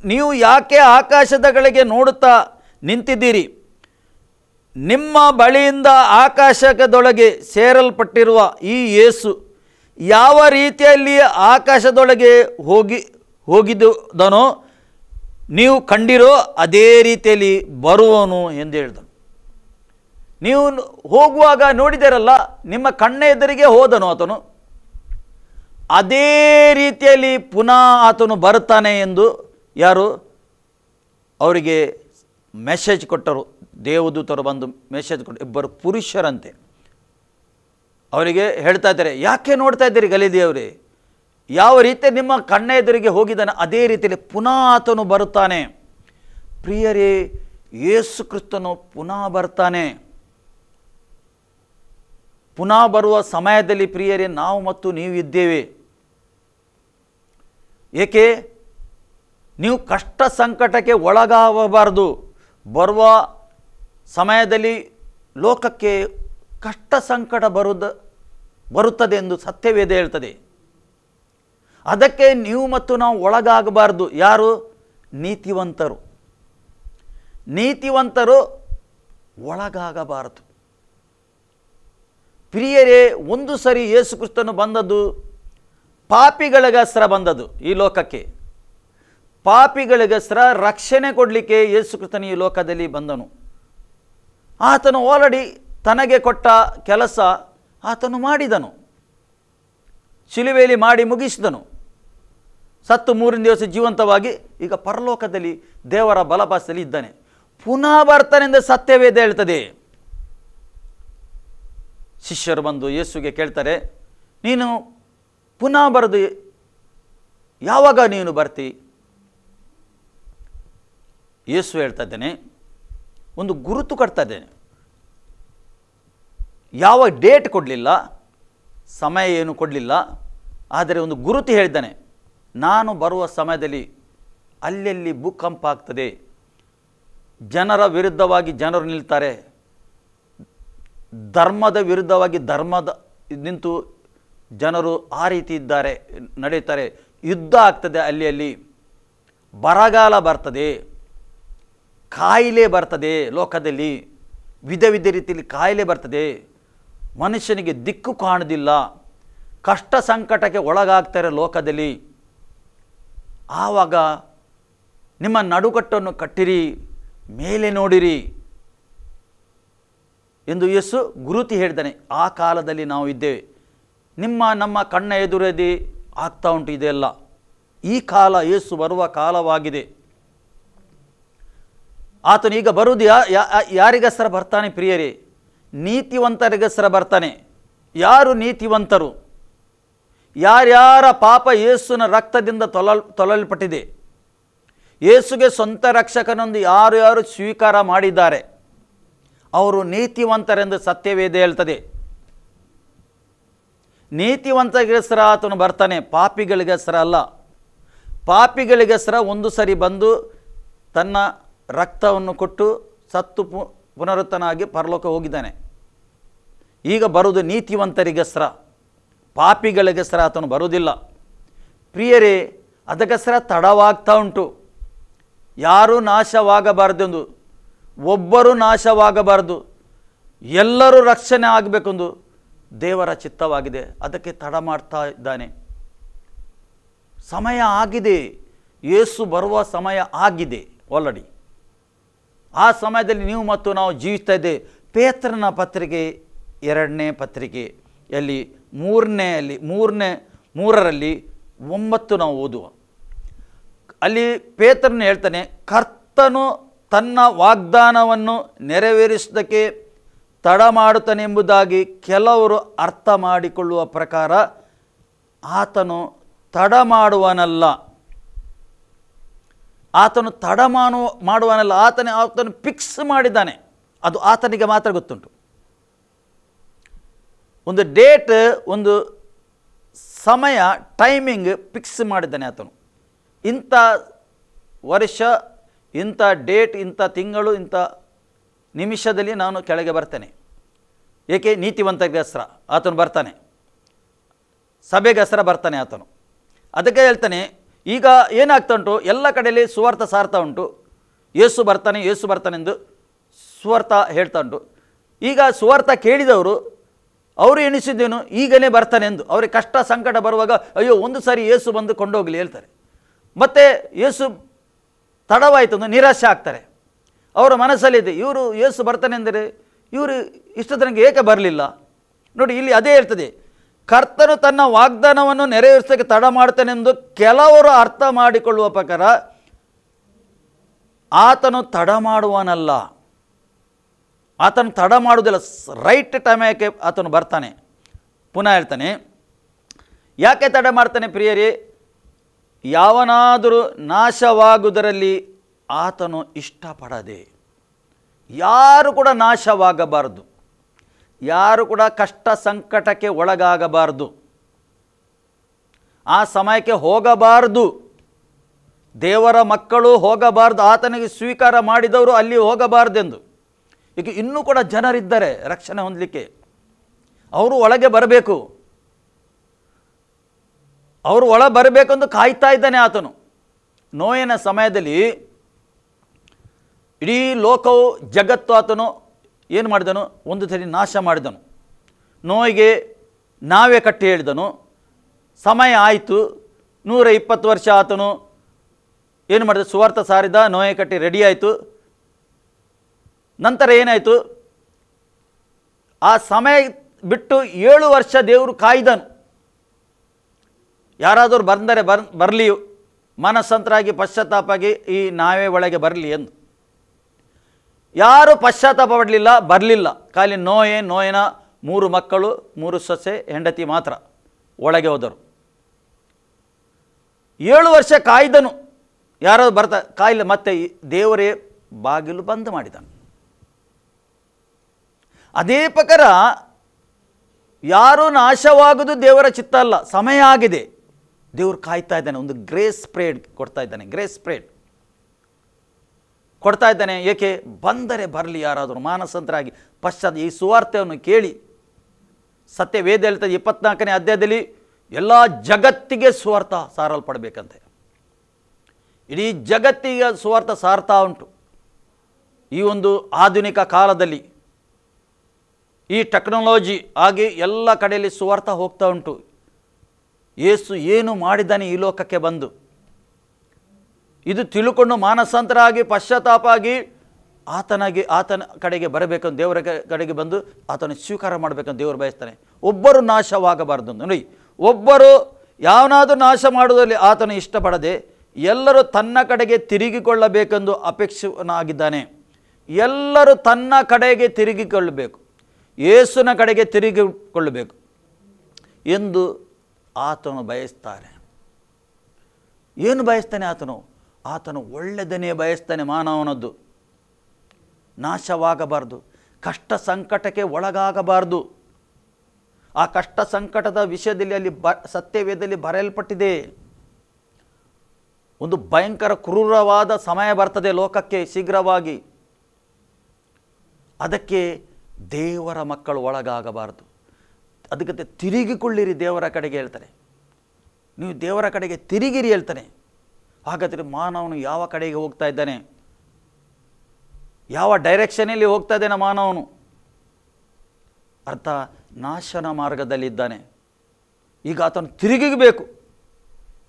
ನೀವು ಯಾಕೆ ಆಕಾಶದ ಕಡೆಗೆ ನೋಡುತ್ತಾ ನಿಂತಿದ್ದೀರಿ? ನಿಮ್ಮ ಬಳಿಯಿಂದ ಆಕಾಶದೊಳಗೆ ಸೇರಲ್ಪಟ್ಟಿರುವ ಈ ಯೇಸು ಯಾವ ರೀತಿಯಲ್ಲಿ ಆಕಾಶದೊಳಗೆ ಹೋಗಿದ್ದನೋ ನೀವು ಕಂಡಿರೋ ಅದೇ ರೀತಿಯಲ್ಲಿ ಬರುವನು ಎಂದು ಹೇಳಿದನು. ನೀವು ಹೋಗುವಾಗ ನೋಡಿದಿರಲ್ಲ, ನಿಮ್ಮ ಕಣ್ಣ ಎದುರಿಗೆ ಹೋದನು ಆತನು, ಅದೇ ರೀತಿಯಲ್ಲಿ ಪುನಃ ಆತನು ಬರುತ್ತಾನೆ ಎಂದು ಯಾರು ಅವರಿಗೆ ಮೆಸೇಜ್ ಕೊಟ್ಟರು. ದೇವದೂತರು ಬಂದು ಮೆಸೇಜ್ ಕೊಟ್ಟರು. ಇಬ್ಬರು ಪುರುಷರಂತೆ ಅವರಿಗೆ ಹೇಳ್ತಾ ಇದ್ದಾರೆ, ಯಾಕೆ ನೋಡ್ತಾ ಇದ್ದೀರಿ ಗಲಿಲಾಯದವರೇ? ಯಾವ ರೀತಿ ನಿಮ್ಮ ಕಣ್ಣ ಎದುರಿಗೆ ಹೋಗಿದ್ದಾನೆ ಅದೇ ರೀತಿಯಲ್ಲಿ ಪುನಃ ಆತನು ಬರುತ್ತಾನೆ. ಪ್ರಿಯರೇ, ಯೇಸು ಕ್ರಿಸ್ತನು ಪುನಃ ಬರ್ತಾನೆ. ಪುನಃ ಬರುವ ಸಮಯದಲ್ಲಿ ಪ್ರಿಯರೇ ನಾವು ಮತ್ತು ನೀವು ಇದ್ದೇವೆ. ಏಕೆ? ನೀವು ಕಷ್ಟ ಸಂಕಟಕ್ಕೆ ಒಳಗಾಗಬಾರದು. ಬರುವ ಸಮಯದಲ್ಲಿ ಲೋಕಕ್ಕೆ ಕಷ್ಟ ಸಂಕಟ ಬರುತ್ತದೆ ಎಂದು ಸತ್ಯವೇದ ಹೇಳ್ತದೆ. ಅದಕ್ಕೆ ನೀವು ಮತ್ತು ನಾವು ಒಳಗಾಗಬಾರ್ದು. ಯಾರು? ನೀತಿವಂತರು ಒಳಗಾಗಬಾರದು. ಪ್ರಿಯರೇ, ಒಂದು ಸರಿ ಯೇಸು ಕ್ರಿಸ್ತನು ಬಂದದ್ದು ಪಾಪಿಗಳಿಗೋಸ್ಕರ ಬಂದದ್ದು ಈ ಲೋಕಕ್ಕೆ. ಪಾಪಿಗಳಿಗೋಸ್ಕರ ರಕ್ಷಣೆ ಕೊಡಲಿಕ್ಕೆ ಯೇಸು ಕ್ರಿಸ್ತನು ಈ ಲೋಕದಲ್ಲಿ ಬಂದನು. ಆತನು ಆಲ್ರೆಡಿ ತನಗೆ ಕೊಟ್ಟ ಕೆಲಸ ಆತನು ಮಾಡಿದನು. ಶಿಲುಬೆಯಲ್ಲಿ ಮಾಡಿ ಮುಗಿಸಿದನು. ಸತ್ತು 3ನೇ ದಿವಸ ಜೀವಂತವಾಗಿ ಈಗ ಪರಲೋಕದಲ್ಲಿ ದೇವರ ಬಲಪಾಸದಲ್ಲಿ ಇದ್ದಾನೆ. ಪುನಃ ಬರ್ತಾನೆಂದು ಸತ್ಯವೇದ ಹೇಳ್ತದೆ. ಶಿಷ್ಯರು ಬಂದು ಯೇಸುಗೆ ಕೇಳ್ತಾರೆ, ನೀನು ಪುನಃ ಬರೆದು ಯಾವಾಗ ನೀನು ಬರ್ತಿ? ಯೇಸು ಹೇಳ್ತಾ ಇದ್ದೇನೆ, ಒಂದು ಗುರುತು ಕೊಡ್ತಾ ಇದ್ದೇನೆ. ಯಾವ ಡೇಟ್ ಕೊಡಲಿಲ್ಲ, ಸಮಯ ಏನು ಕೊಡಲಿಲ್ಲ, ಆದರೆ ಒಂದು ಗುರುತು ಹೇಳಿದ್ದಾನೆ. ನಾನು ಬರುವ ಸಮಯದಲ್ಲಿ ಅಲ್ಲೆಲ್ಲಿ ಭೂಕಂಪ ಆಗ್ತದೆ, ಜನರ ವಿರುದ್ಧವಾಗಿ ಜನರು ನಿಲ್ತಾರೆ, ಧರ್ಮದ ವಿರುದ್ಧವಾಗಿ ನಿಂತು ಜನರು ಆ ರೀತಿ ನಡೆಯುತ್ತಾರೆ, ಯುದ್ಧ ಆಗ್ತದೆ, ಅಲ್ಲಿ ಬರಗಾಲ ಬರ್ತದೆ, ಕಾಯಿಲೆ ಬರ್ತದೆ, ಲೋಕದಲ್ಲಿ ವಿಧ ರೀತಿಯಲ್ಲಿ ಕಾಯಿಲೆ ಬರ್ತದೆ, ಮನುಷ್ಯನಿಗೆ ದಿಕ್ಕು ಕಾಣುವುದಿಲ್ಲ, ಕಷ್ಟ ಸಂಕಟಕ್ಕೆ ಒಳಗಾಗ್ತಾರೆ ಲೋಕದಲ್ಲಿ. ಆವಾಗ ನಿಮ್ಮ ನಡುಕಟ್ಟನ್ನು ಕಟ್ಟಿರಿ, ಮೇಲೆ ನೋಡಿರಿ ಎಂದು ಯೇಸು ಗುರುತಿ ಹೇಳಿದ್ದಾನೆ. ಆ ಕಾಲದಲ್ಲಿ ನಾವು ಇದ್ದೇವೆ. ನಮ್ಮ ಕಣ್ಣ ಎದುರದಿ ಆಗ್ತಾ ಉಂಟು ಇದೆಲ್ಲ. ಈ ಕಾಲ ಯೇಸು ಬರುವ ಕಾಲವಾಗಿದೆ. ಆತನು ಈಗ ಬರುವುದು ಯಾರಿಗೋಸ್ಕರ ಬರ್ತಾನೆ ಪ್ರಿಯರೇ? ನೀತಿವಂತರಿಗೋಸ್ಕರ ಬರ್ತಾನೆ. ಯಾರು ನೀತಿವಂತರು? ಯಾರ್ಯಾರ ಪಾಪ ಯೇಸುವಿನ ರಕ್ತದಿಂದ ತೊಲಲ್ಪಟ್ಟಿದೆ, ಯೇಸುಗೆ ಸ್ವಂತ ರಕ್ಷಕನೊಂದು ಯಾರು ಸ್ವೀಕಾರ ಮಾಡಿದ್ದಾರೆ, ಅವರು ನೀತಿವಂತರೆಂದು ಸತ್ಯವೇದ ಹೇಳ್ತದೆ. ನೀತಿವಂತರಿಗೋಸ್ಕರ ಆತನು ಬರ್ತಾನೆ, ಪಾಪಿಗಳಿಗೋಸ್ಕರ ಅಲ್ಲ. ಪಾಪಿಗಳಿಗೋಸ್ಕರ ಒಂದು ಸರಿ ಬಂದು ತನ್ನ ರಕ್ತವನ್ನು ಕೊಟ್ಟು ಸತ್ತು ಪುನರುತ್ಥಾನಾಗಿ ಪರಲೋಕ ಹೋಗಿದ್ದಾನೆ. ಈಗ ಬರುವುದು ನೀತಿವಂತರಿಗೋಸ್ಕರ, ಪಾಪಿಗಳಿಗೋಸ್ಕರ ಆತನು ಬರುವುದಿಲ್ಲ. ಪ್ರಿಯರೇ, ಅದಕ್ಕೋಸ್ಕರ ತಡವಾಗ್ತಾ ಉಂಟು. ಯಾರೂ ನಾಶವಾಗಬಾರ್ದೆಂದು, ಒಬ್ಬರೂ ನಾಶವಾಗಬಾರ್ದು, ಎಲ್ಲರೂ ರಕ್ಷಣೆ ಆಗಬೇಕೆಂದು ದೇವರ ಚಿತ್ತವಾಗಿದೆ. ಅದಕ್ಕೆ ತಡ ಮಾಡ್ತಾ ಇದ್ದಾನೆ. ಸಮಯ ಆಗಿದೆ, ಯೇಸು ಬರುವ ಸಮಯ ಆಗಿದೆ ಆಲ್ರೆಡಿ. ಆ ಸಮಯದಲ್ಲಿ ನೀವು ಮತ್ತು ನಾವು ಜೀವಿಸ್ತಾ ಇದ್ದೇವೆ. ಪೇತ್ರನ ಪತ್ರಿಕೆ 2ನೇ ಪತ್ರಿಕೆಯಲ್ಲಿ 3ರಲ್ಲಿ 9 ನಾವು ಓದುವ. ಅಲ್ಲಿ ಪೇತ್ರನು ಹೇಳ್ತಾನೆ, ಕರ್ತನು ತನ್ನ ವಾಗ್ದಾನವನ್ನು ನೆರವೇರಿಸುವುದಕ್ಕೆ ತಡ ಮಾಡುತ್ತಾನೆ ಎಂಬುದಾಗಿ ಕೆಲವರು ಅರ್ಥ ಮಾಡಿಕೊಳ್ಳುವ ಪ್ರಕಾರ ಆತನು ತಡ ಮಾಡುವನಲ್ಲ. ಆತನು ತಡ ಮಾಡುವನಲ್ಲ, ಆತನು ಫಿಕ್ಸ್ ಮಾಡಿದ್ದಾನೆ. ಅದು ಆತನಿಗೆ ಮಾತ್ರ ಗೊತ್ತುಂಟು. ಒಂದು ಡೇಟ್, ಒಂದು ಸಮಯ, ಟೈಮಿಂಗ್ ಫಿಕ್ಸ್ ಮಾಡಿದ್ದಾನೆ ಆತನು. ಇಂಥ ವರ್ಷ, ಇಂಥ ಡೇಟ್, ಇಂಥ ತಿಂಗಳು, ಇಂಥ ನಿಮಿಷದಲ್ಲಿ ನಾನು ಕೆಳಗೆ ಬರ್ತೇನೆ. ಏಕೆ? ನೀತಿವಂತರಿಗೋಸ್ಕರ ಆತನು ಬರ್ತಾನೆ, ಸಭೆಗೋಸ್ಕರ ಬರ್ತಾನೆ ಆತನು. ಅದಕ್ಕೆ ಹೇಳ್ತಾನೆ, ಈಗ ಏನಾಗ್ತಾ ಉಂಟು, ಎಲ್ಲ ಕಡೆಯಲ್ಲಿ ಸುವಾರ್ಥ ಸಾರ್ತಾ ಉಂಟು. ಯೇಸು ಬರ್ತಾನೆ ಎಂದು ಸುವಾರ್ಥ ಹೇಳ್ತಾ ಉಂಟು. ಈಗ ಸುವಾರ್ಥ ಕೇಳಿದವರು ಅವರು ಎಣಿಸಿದ್ದೇನು, ಈಗಲೇ ಬರ್ತಾನೆ ಎಂದು. ಅವರಿಗೆ ಕಷ್ಟ ಸಂಕಟ ಬರುವಾಗ ಅಯ್ಯೋ ಒಂದು ಸಾರಿ ಯೇಸು ಬಂದು ಕೊಂಡೋಗಲಿ ಹೇಳ್ತಾರೆ. ಮತ್ತು ಯೇಸು ತಡವಾಯಿತು ಎಂದು ನಿರಾಶೆ ಆಗ್ತಾರೆ. ಅವರ ಮನಸ್ಸಲ್ಲಿದೆ, ಇವರು ಯೇಸು ಬರ್ತಾನೆ ಎಂದರೆ ಇವರು ಇಷ್ಟು ತನಕ ಏಕೆ ಬರಲಿಲ್ಲ. ನೋಡಿ, ಇಲ್ಲಿ ಅದೇ ಹೇಳ್ತದೆ, ಕರ್ತನು ತನ್ನ ವಾಗ್ದಾನವನ್ನು ನೆರವೇರಿಸೋಕ್ಕೆ ತಡ ಮಾಡ್ತಾನೆಂದು ಕೆಲವರು ಅರ್ಥ ಮಾಡಿಕೊಳ್ಳುವ ಪ್ರಕಾರ ಆತನು ತಡ ಮಾಡುವನಲ್ಲ. ಆತನು ತಡ ಮಾಡುವುದಿಲ್ಲ, ರೈಟ್ ಟೈಮಕ್ಕೆ ಆತನು ಬರ್ತಾನೆ. ಪುನಃ ಹೇಳ್ತಾನೆ, ಯಾಕೆ ತಡ ಮಾಡ್ತಾನೆ ಪ್ರಿಯರೇ? ಯಾವನಾದರೂ ನಾಶವಾಗುವುದರಲ್ಲಿ ಆತನು ಇಷ್ಟಪಡದೆ. ಯಾರು ಕೂಡ ನಾಶವಾಗಬಾರದು, ಯಾರು ಕೂಡ ಕಷ್ಟ ಸಂಕಟಕ್ಕೆ ಒಳಗಾಗಬಾರದು, ಆ ಸಮಯಕ್ಕೆ ಹೋಗಬಾರದು. ದೇವರ ಮಕ್ಕಳು ಹೋಗಬಾರ್ದು, ಆತನಿಗೆ ಸ್ವೀಕಾರ ಮಾಡಿದವರು ಅಲ್ಲಿ ಹೋಗಬಾರ್ದೆಂದು. ಈಗ ಇನ್ನೂ ಕೂಡ ಜನರಿದ್ದಾರೆ ರಕ್ಷಣೆ ಹೊಂದಲಿಕ್ಕೆ, ಅವರು ಒಳಗೆ ಬರಬೇಕು, ಅವರು ಒಳ ಬರಬೇಕೆಂದು ಕಾಯ್ತಾ ಇದ್ದಾನೆ ಆತನು. ನೋಯನ ಸಮಯದಲ್ಲಿ ಇಡೀ ಲೋಕವು, ಜಗತ್ತು ಆತನು ಏನು ಮಾಡಿದನು? ಒಂದು ಸರಿ ನಾಶ ಮಾಡಿದನು. ನೋಯಿಗೆ ನಾವೇ ಕಟ್ಟಿ ಹೇಳಿದನು. ಸಮಯ ಆಯಿತು, 120 ವರ್ಷ ಆತನು ಏನು ಮಾಡಿದ? ಸುವಾರ್ಥ ಸಾರಿದ, ನೋಯೆ ಕಟ್ಟಿ ರೆಡಿ ಆಯಿತು. ನಂತರ ಏನಾಯಿತು? ಆ ಸಮಯ ಬಿಟ್ಟು 7 ವರ್ಷ ದೇವರು ಕಾಯ್ದನು. ಯಾರಾದರೂ ಬಂದರೆ ಬರಲಿ, ಮನಸ್ಸಂತರಾಗಿ ಪಶ್ಚಾತ್ತಾಪಾಗಿ ಈ ನಾವೇ ಒಳಗೆ ಬರಲಿ ಎಂದು. ಯಾರು ಪಶ್ಚಾತ್ತಾಪ ಬರಲಿಲ್ಲ. ಖಾಲಿ ನೋಯನ 3 ಮಕ್ಕಳು, 3 ಸೊಸೆ, ಹೆಂಡತಿ ಮಾತ್ರ ಒಳಗೆ ಹೋದರು. 7 ವರ್ಷ ಕಾಯ್ದನು, ಯಾರಾದ್ರು ಕಾಯಿಲ್ಲ. ಮತ್ತೆ ದೇವರೇ ಬಾಗಿಲು ಬಂದ್ ಮಾಡಿದನು. ಅದೇ ಪ್ರಕಾರ ಯಾರೂ ನಾಶವಾಗುವುದು ದೇವರ ಚಿತ್ತ ಅಲ್ಲ, ಸಮಯ ಆಗಿದೆ, ದೇವರು ಕಾಯ್ತಾ ಇದ್ದಾನೆ. ಒಂದು ಗ್ರೇಸ್ ಪ್ರೇಡ್ ಕೊಡ್ತಾ ಇದ್ದಾನೆ, ಗ್ರೇಸ್ ಪ್ರೇಡ್ ಕೊಡ್ತಾ ಇದ್ದಾನೆ. ಏಕೆ? ಬಂದರೆ ಬರಲಿ ಯಾರಾದರೂ ಮಾನಸಂತರಾಗಿ ಈ ಸುವಾರ್ತೆಯನ್ನು ಕೇಳಿ. ಸತ್ಯವೇದ ಹೇಳ್ತದೆ 24ನೇ ಅಧ್ಯಾಯದಲ್ಲಿ ಎಲ್ಲ ಜಗತ್ತಿಗೆ ಸುವಾರ್ಥ ಸಾರಲ್ಪಡಬೇಕಂತೆ. ಇಡೀ ಜಗತ್ತಿಗೆ ಸುವಾರ್ಥ ಸಾರ್ತಾ ಉಂಟು. ಈ ಒಂದು ಆಧುನಿಕ ಕಾಲದಲ್ಲಿ ಈ ಟೆಕ್ನಾಲಜಿ ಆಗಿ ಎಲ್ಲ ಕಡೆಯಲ್ಲಿ ಸುವಾರ್ಥ ಹೋಗ್ತಾ ಉಂಟು. ಯೇಸು ಏನು ಮಾಡಿದ್ದಾನೆ ಈ ಲೋಕಕ್ಕೆ ಬಂದು, ಇದು ತಿಳ್ಕೊಂಡು ಮಾನಸಾಂತರಾಗಿ ಪಶ್ಚಾತ್ತಾಪ ಆಗಿ ಆತನ ಕಡೆಗೆ ಬರಬೇಕಂತ, ದೇವರ ಕಡೆಗೆ ಬಂದು ಆತನ ಸ್ವೀಕಾರ ಮಾಡಬೇಕಂತ ದೇವರು ಬಯಸ್ತಾನೆ. ಒಬ್ಬರು ನಾಶವಾಗಬಾರ್ದು. ನೋಡಿ, ಒಬ್ಬರು ಯಾವನಾದರೂ ನಾಶ ಮಾಡುವುದರಲ್ಲಿ ಆತನು ಇಷ್ಟಪಡದೆ ಎಲ್ಲರೂ ತನ್ನ ಕಡೆಗೆ ತಿರುಗಿಕೊಳ್ಳಬೇಕೆಂದು ಅಪೇಕ್ಷನಾಗಿದ್ದಾನೆ. ಎಲ್ಲರೂ ತನ್ನ ಕಡೆಗೆ ತಿರುಗಿಕೊಳ್ಳಬೇಕು, ಯೇಸುನ ಕಡೆಗೆ ತಿರುಗಿಕೊಳ್ಳಬೇಕು ಎಂದು ಆತನು ಬಯಸ್ತಾರೆ. ಏನು ಬಯಸ್ತಾನೆ ಆತನು ಒಳ್ಳೆಯದನ್ನೇ ಬಯಸ್ತಾನೆ. ಮಾನವನದ್ದು ನಾಶವಾಗಬಾರ್ದು, ಕಷ್ಟ ಸಂಕಟಕ್ಕೆ ಒಳಗಾಗಬಾರ್ದು. ಆ ಕಷ್ಟ ಸಂಕಟದ ವಿಷಯದಲ್ಲಿ ಅಲ್ಲಿ ಸತ್ಯವೇದದಲ್ಲಿ ಬರೆಯಲ್ಪಟ್ಟಿದೆ. ಒಂದು ಭಯಂಕರ ಕ್ರೂರವಾದ ಸಮಯ ಬರ್ತದೆ ಲೋಕಕ್ಕೆ ಶೀಘ್ರವಾಗಿ. ಅದಕ್ಕೆ ದೇವರ ಮಕ್ಕಳು ಒಳಗಾಗಬಾರದು. ಅದಕ್ಕೆ ತಿರುಗಿಕೊಳ್ಳಿರಿ, ದೇವರ ಕಡೆಗೆ ಹೇಳ್ತಾನೆ. ನೀವು ದೇವರ ಕಡೆಗೆ ತಿರುಗಿರಿ ಹೇಳ್ತಾನೆ. ಹಾಗಾದರೆ ಮಾನವನು ಯಾವ ಕಡೆಗೆ ಹೋಗ್ತಾ ಇದ್ದಾನೆ? ಯಾವ ಡೈರೆಕ್ಷನಲ್ಲಿ ಹೋಗ್ತಾ ಇದ್ದಾನೆ ಮಾನವನು? ಅರ್ಥ, ನಾಶನ ಮಾರ್ಗದಲ್ಲಿದ್ದಾನೆ. ಈಗ ಆತನು ತಿರುಗಿಬೇಕು.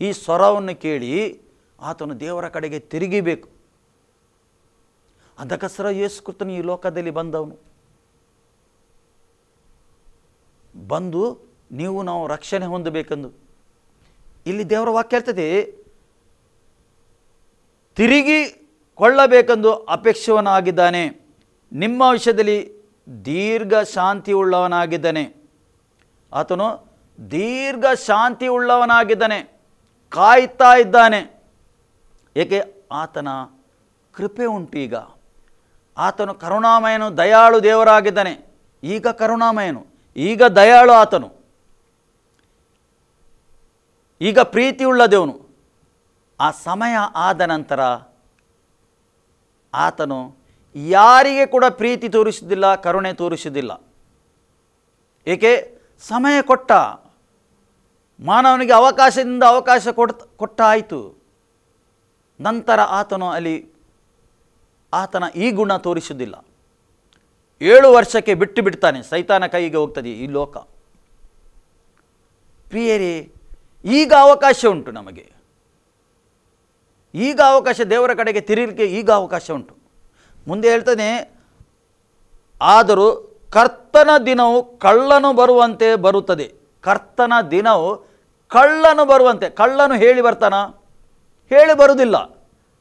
ಈ ಸ್ವರವನ್ನು ಕೇಳಿ ಆತನು ದೇವರ ಕಡೆಗೆ ತಿರುಗಿಬೇಕು. ಅದಕ್ಕೋಸ್ಕರ ಯೇಸು ಕ್ರಿಸ್ತನು ಈ ಲೋಕದಲ್ಲಿ ಬಂದು ನಾವು ರಕ್ಷಣೆ ಹೊಂದಬೇಕೆಂದು ಇಲ್ಲಿ ದೇವರ ವಾಕ್ಯ ಹೇಳ್ತದೆ. ತಿರುಗಿಕೊಳ್ಳಬೇಕೆಂದು ಅಪೇಕ್ಷವನಾಗಿದ್ದಾನೆ. ನಿಮ್ಮ ವಿಷಯದಲ್ಲಿ ದೀರ್ಘ ಶಾಂತಿ ಉಳ್ಳವನಾಗಿದ್ದಾನೆ. ಆತನು ದೀರ್ಘ ಶಾಂತಿ ಉಳ್ಳವನಾಗಿದ್ದಾನೆ. ಕಾಯ್ತಾ ಇದ್ದಾನೆ. ಏಕೆ? ಆತನ ಕೃಪೆ ಉಂಟು. ಈಗ ಆತನು ಕರುಣಾಮಯನು, ದಯಾಳು ದೇವರಾಗಿದ್ದಾನೆ. ಈಗ ಕರುಣಾಮಯನು, ಈಗ ದಯಾಳು ಆತನು, ಈಗ ಪ್ರೀತಿಯುಳ್ಳ ದೇವನು. ಆ ಸಮಯ ಆದ ನಂತರ ಆತನು ಯಾರಿಗೆ ಕೂಡ ಪ್ರೀತಿ ತೋರಿಸುವುದಿಲ್ಲ, ಕರುಣೆ ತೋರಿಸುವುದಿಲ್ಲ. ಏಕೆ? ಸಮಯ ಕೊಟ್ಟ, ಮಾನವನಿಗೆ ಅವಕಾಶದಿಂದ ಅವಕಾಶ ಕೊಟ್ಟ ಆಯಿತು. ನಂತರ ಆತನು ಅಲ್ಲಿ ಆತನ ಈ ಗುಣ ತೋರಿಸುವುದಿಲ್ಲ. 7 ವರ್ಷಕ್ಕೆ ಬಿಟ್ಟು ಬಿಡ್ತಾನೆ. ಸೈತಾನ ಕೈಗೆ ಹೋಗ್ತದೆ ಈ ಲೋಕ. ಪ್ರಿಯರೇ, ಈಗ ಅವಕಾಶ ಉಂಟು ನಮಗೆ. ಈಗ ಅವಕಾಶ, ದೇವರ ಕಡೆಗೆ ತಿರುಗಲಿಕ್ಕೆ ಈಗ ಅವಕಾಶ ಉಂಟು. ಮುಂದೆ ಹೇಳ್ತಾನೆ, ಆದರೂ ಕರ್ತನ ದಿನವು ಕಳ್ಳನು ಬರುವಂತೆ ಬರುತ್ತದೆ. ಕರ್ತನ ದಿನವು ಕಳ್ಳನು ಬರುವಂತೆ. ಕಳ್ಳನು ಹೇಳಿ ಬರ್ತಾನ? ಹೇಳಿ ಬರುವುದಿಲ್ಲ.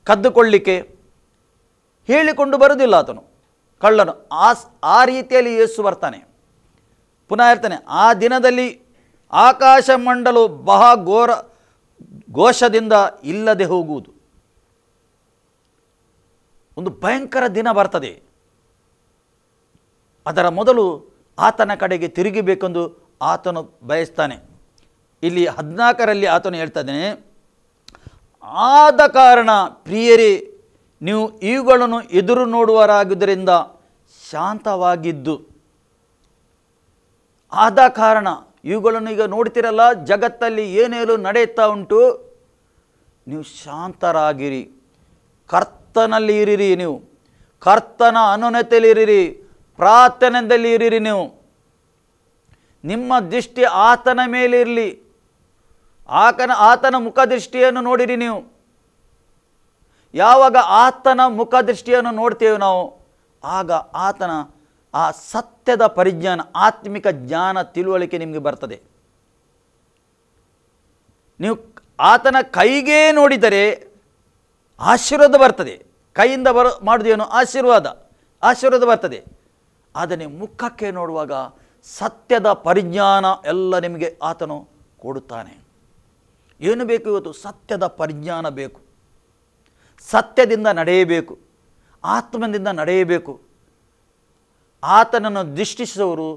ಕದ್ದುಕೊಳ್ಳಿಕ್ಕೆ ಹೇಳಿಕೊಂಡು ಬರುವುದಿಲ್ಲ ಆತನು, ಕಳ್ಳನು. ಆ ರೀತಿಯಲ್ಲಿ ಯೇಸು ಬರ್ತಾನೆ. ಪುನಃ ಹೇಳ್ತಾನೆ, ಆ ದಿನದಲ್ಲಿ ಆಕಾಶ ಮಂಡಲವು ಘೋಷದಿಂದ ಇಲ್ಲದೆ ಹೋಗುವುದು. ಒಂದು ಭಯಂಕರ ದಿನ ಬರ್ತದೆ. ಅದರ ಮೊದಲು ಆತನ ಕಡೆಗೆ ತಿರುಗಿಬೇಕೆಂದು ಆತನು ಬಯಸ್ತಾನೆ. ಇಲ್ಲಿ 14ರಲ್ಲಿ ಆತನು ಹೇಳ್ತಾನೆ, ಆದ ಕಾರಣ ಪ್ರಿಯರೇ, ನೀವು ಇವುಗಳನ್ನು ಎದುರು ನೋಡುವರಾಗುವುದರಿಂದ ಶಾಂತವಾಗಿದ್ದು. ಆದ ಕಾರಣ ಇವುಗಳನ್ನು ಈಗ ನೋಡ್ತಿರಲ್ಲ, ಜಗತ್ತಲ್ಲಿ ಏನೇನು ನಡೆಯುತ್ತಾ ಉಂಟು, ನೀವು ಶಾಂತರಾಗಿರಿ, ಕರ್ತನಲ್ಲಿ ಇರಿರಿ. ನೀವು ಕರ್ತನ ಅನುನ್ನತೆಯಲ್ಲಿರಿರಿ, ಪ್ರಾರ್ಥನೆಯಲ್ಲಿ ಇರಿರಿ. ನೀವು ನಿಮ್ಮ ದೃಷ್ಟಿ ಆತನ ಮೇಲೆ ಇರಲಿ. ಆತನ ಮುಖದೃಷ್ಟಿಯನ್ನು ನೋಡಿರಿ. ನೀವು ಯಾವಾಗ ಆತನ ಮುಖದೃಷ್ಟಿಯನ್ನು ನೋಡ್ತೇವೆ ನಾವು, ಆಗ ಆತನ ಆ ಸತ್ಯದ ಪರಿಜ್ಞಾನ, ಆತ್ಮಿಕ ಜ್ಞಾನ, ತಿಳುವಳಿಕೆ ನಿಮಗೆ ಬರ್ತದೆ. ನೀವು ಆತನ ಕೈಗೆ ನೋಡಿದರೆ ಆಶೀರ್ವಾದ ಬರ್ತದೆ. ಕೈಯಿಂದ ಮಾಡುವುದೇನು? ಆಶೀರ್ವಾದ ಬರ್ತದೆ. ಆದರೆ ನೀವು ಮುಖಕ್ಕೆ ನೋಡುವಾಗ ಸತ್ಯದ ಪರಿಜ್ಞಾನ ಎಲ್ಲ ನಿಮಗೆ ಆತನು ಕೊಡುತ್ತಾನೆ. ಏನು ಬೇಕು ಇವತ್ತು? ಸತ್ಯದ ಪರಿಜ್ಞಾನ ಬೇಕು. ಸತ್ಯದಿಂದ ನಡೆಯಬೇಕು, ಆತ್ಮದಿಂದ ನಡೆಯಬೇಕು. ಆತನನ್ನು ದೃಷ್ಟಿಸುವವರು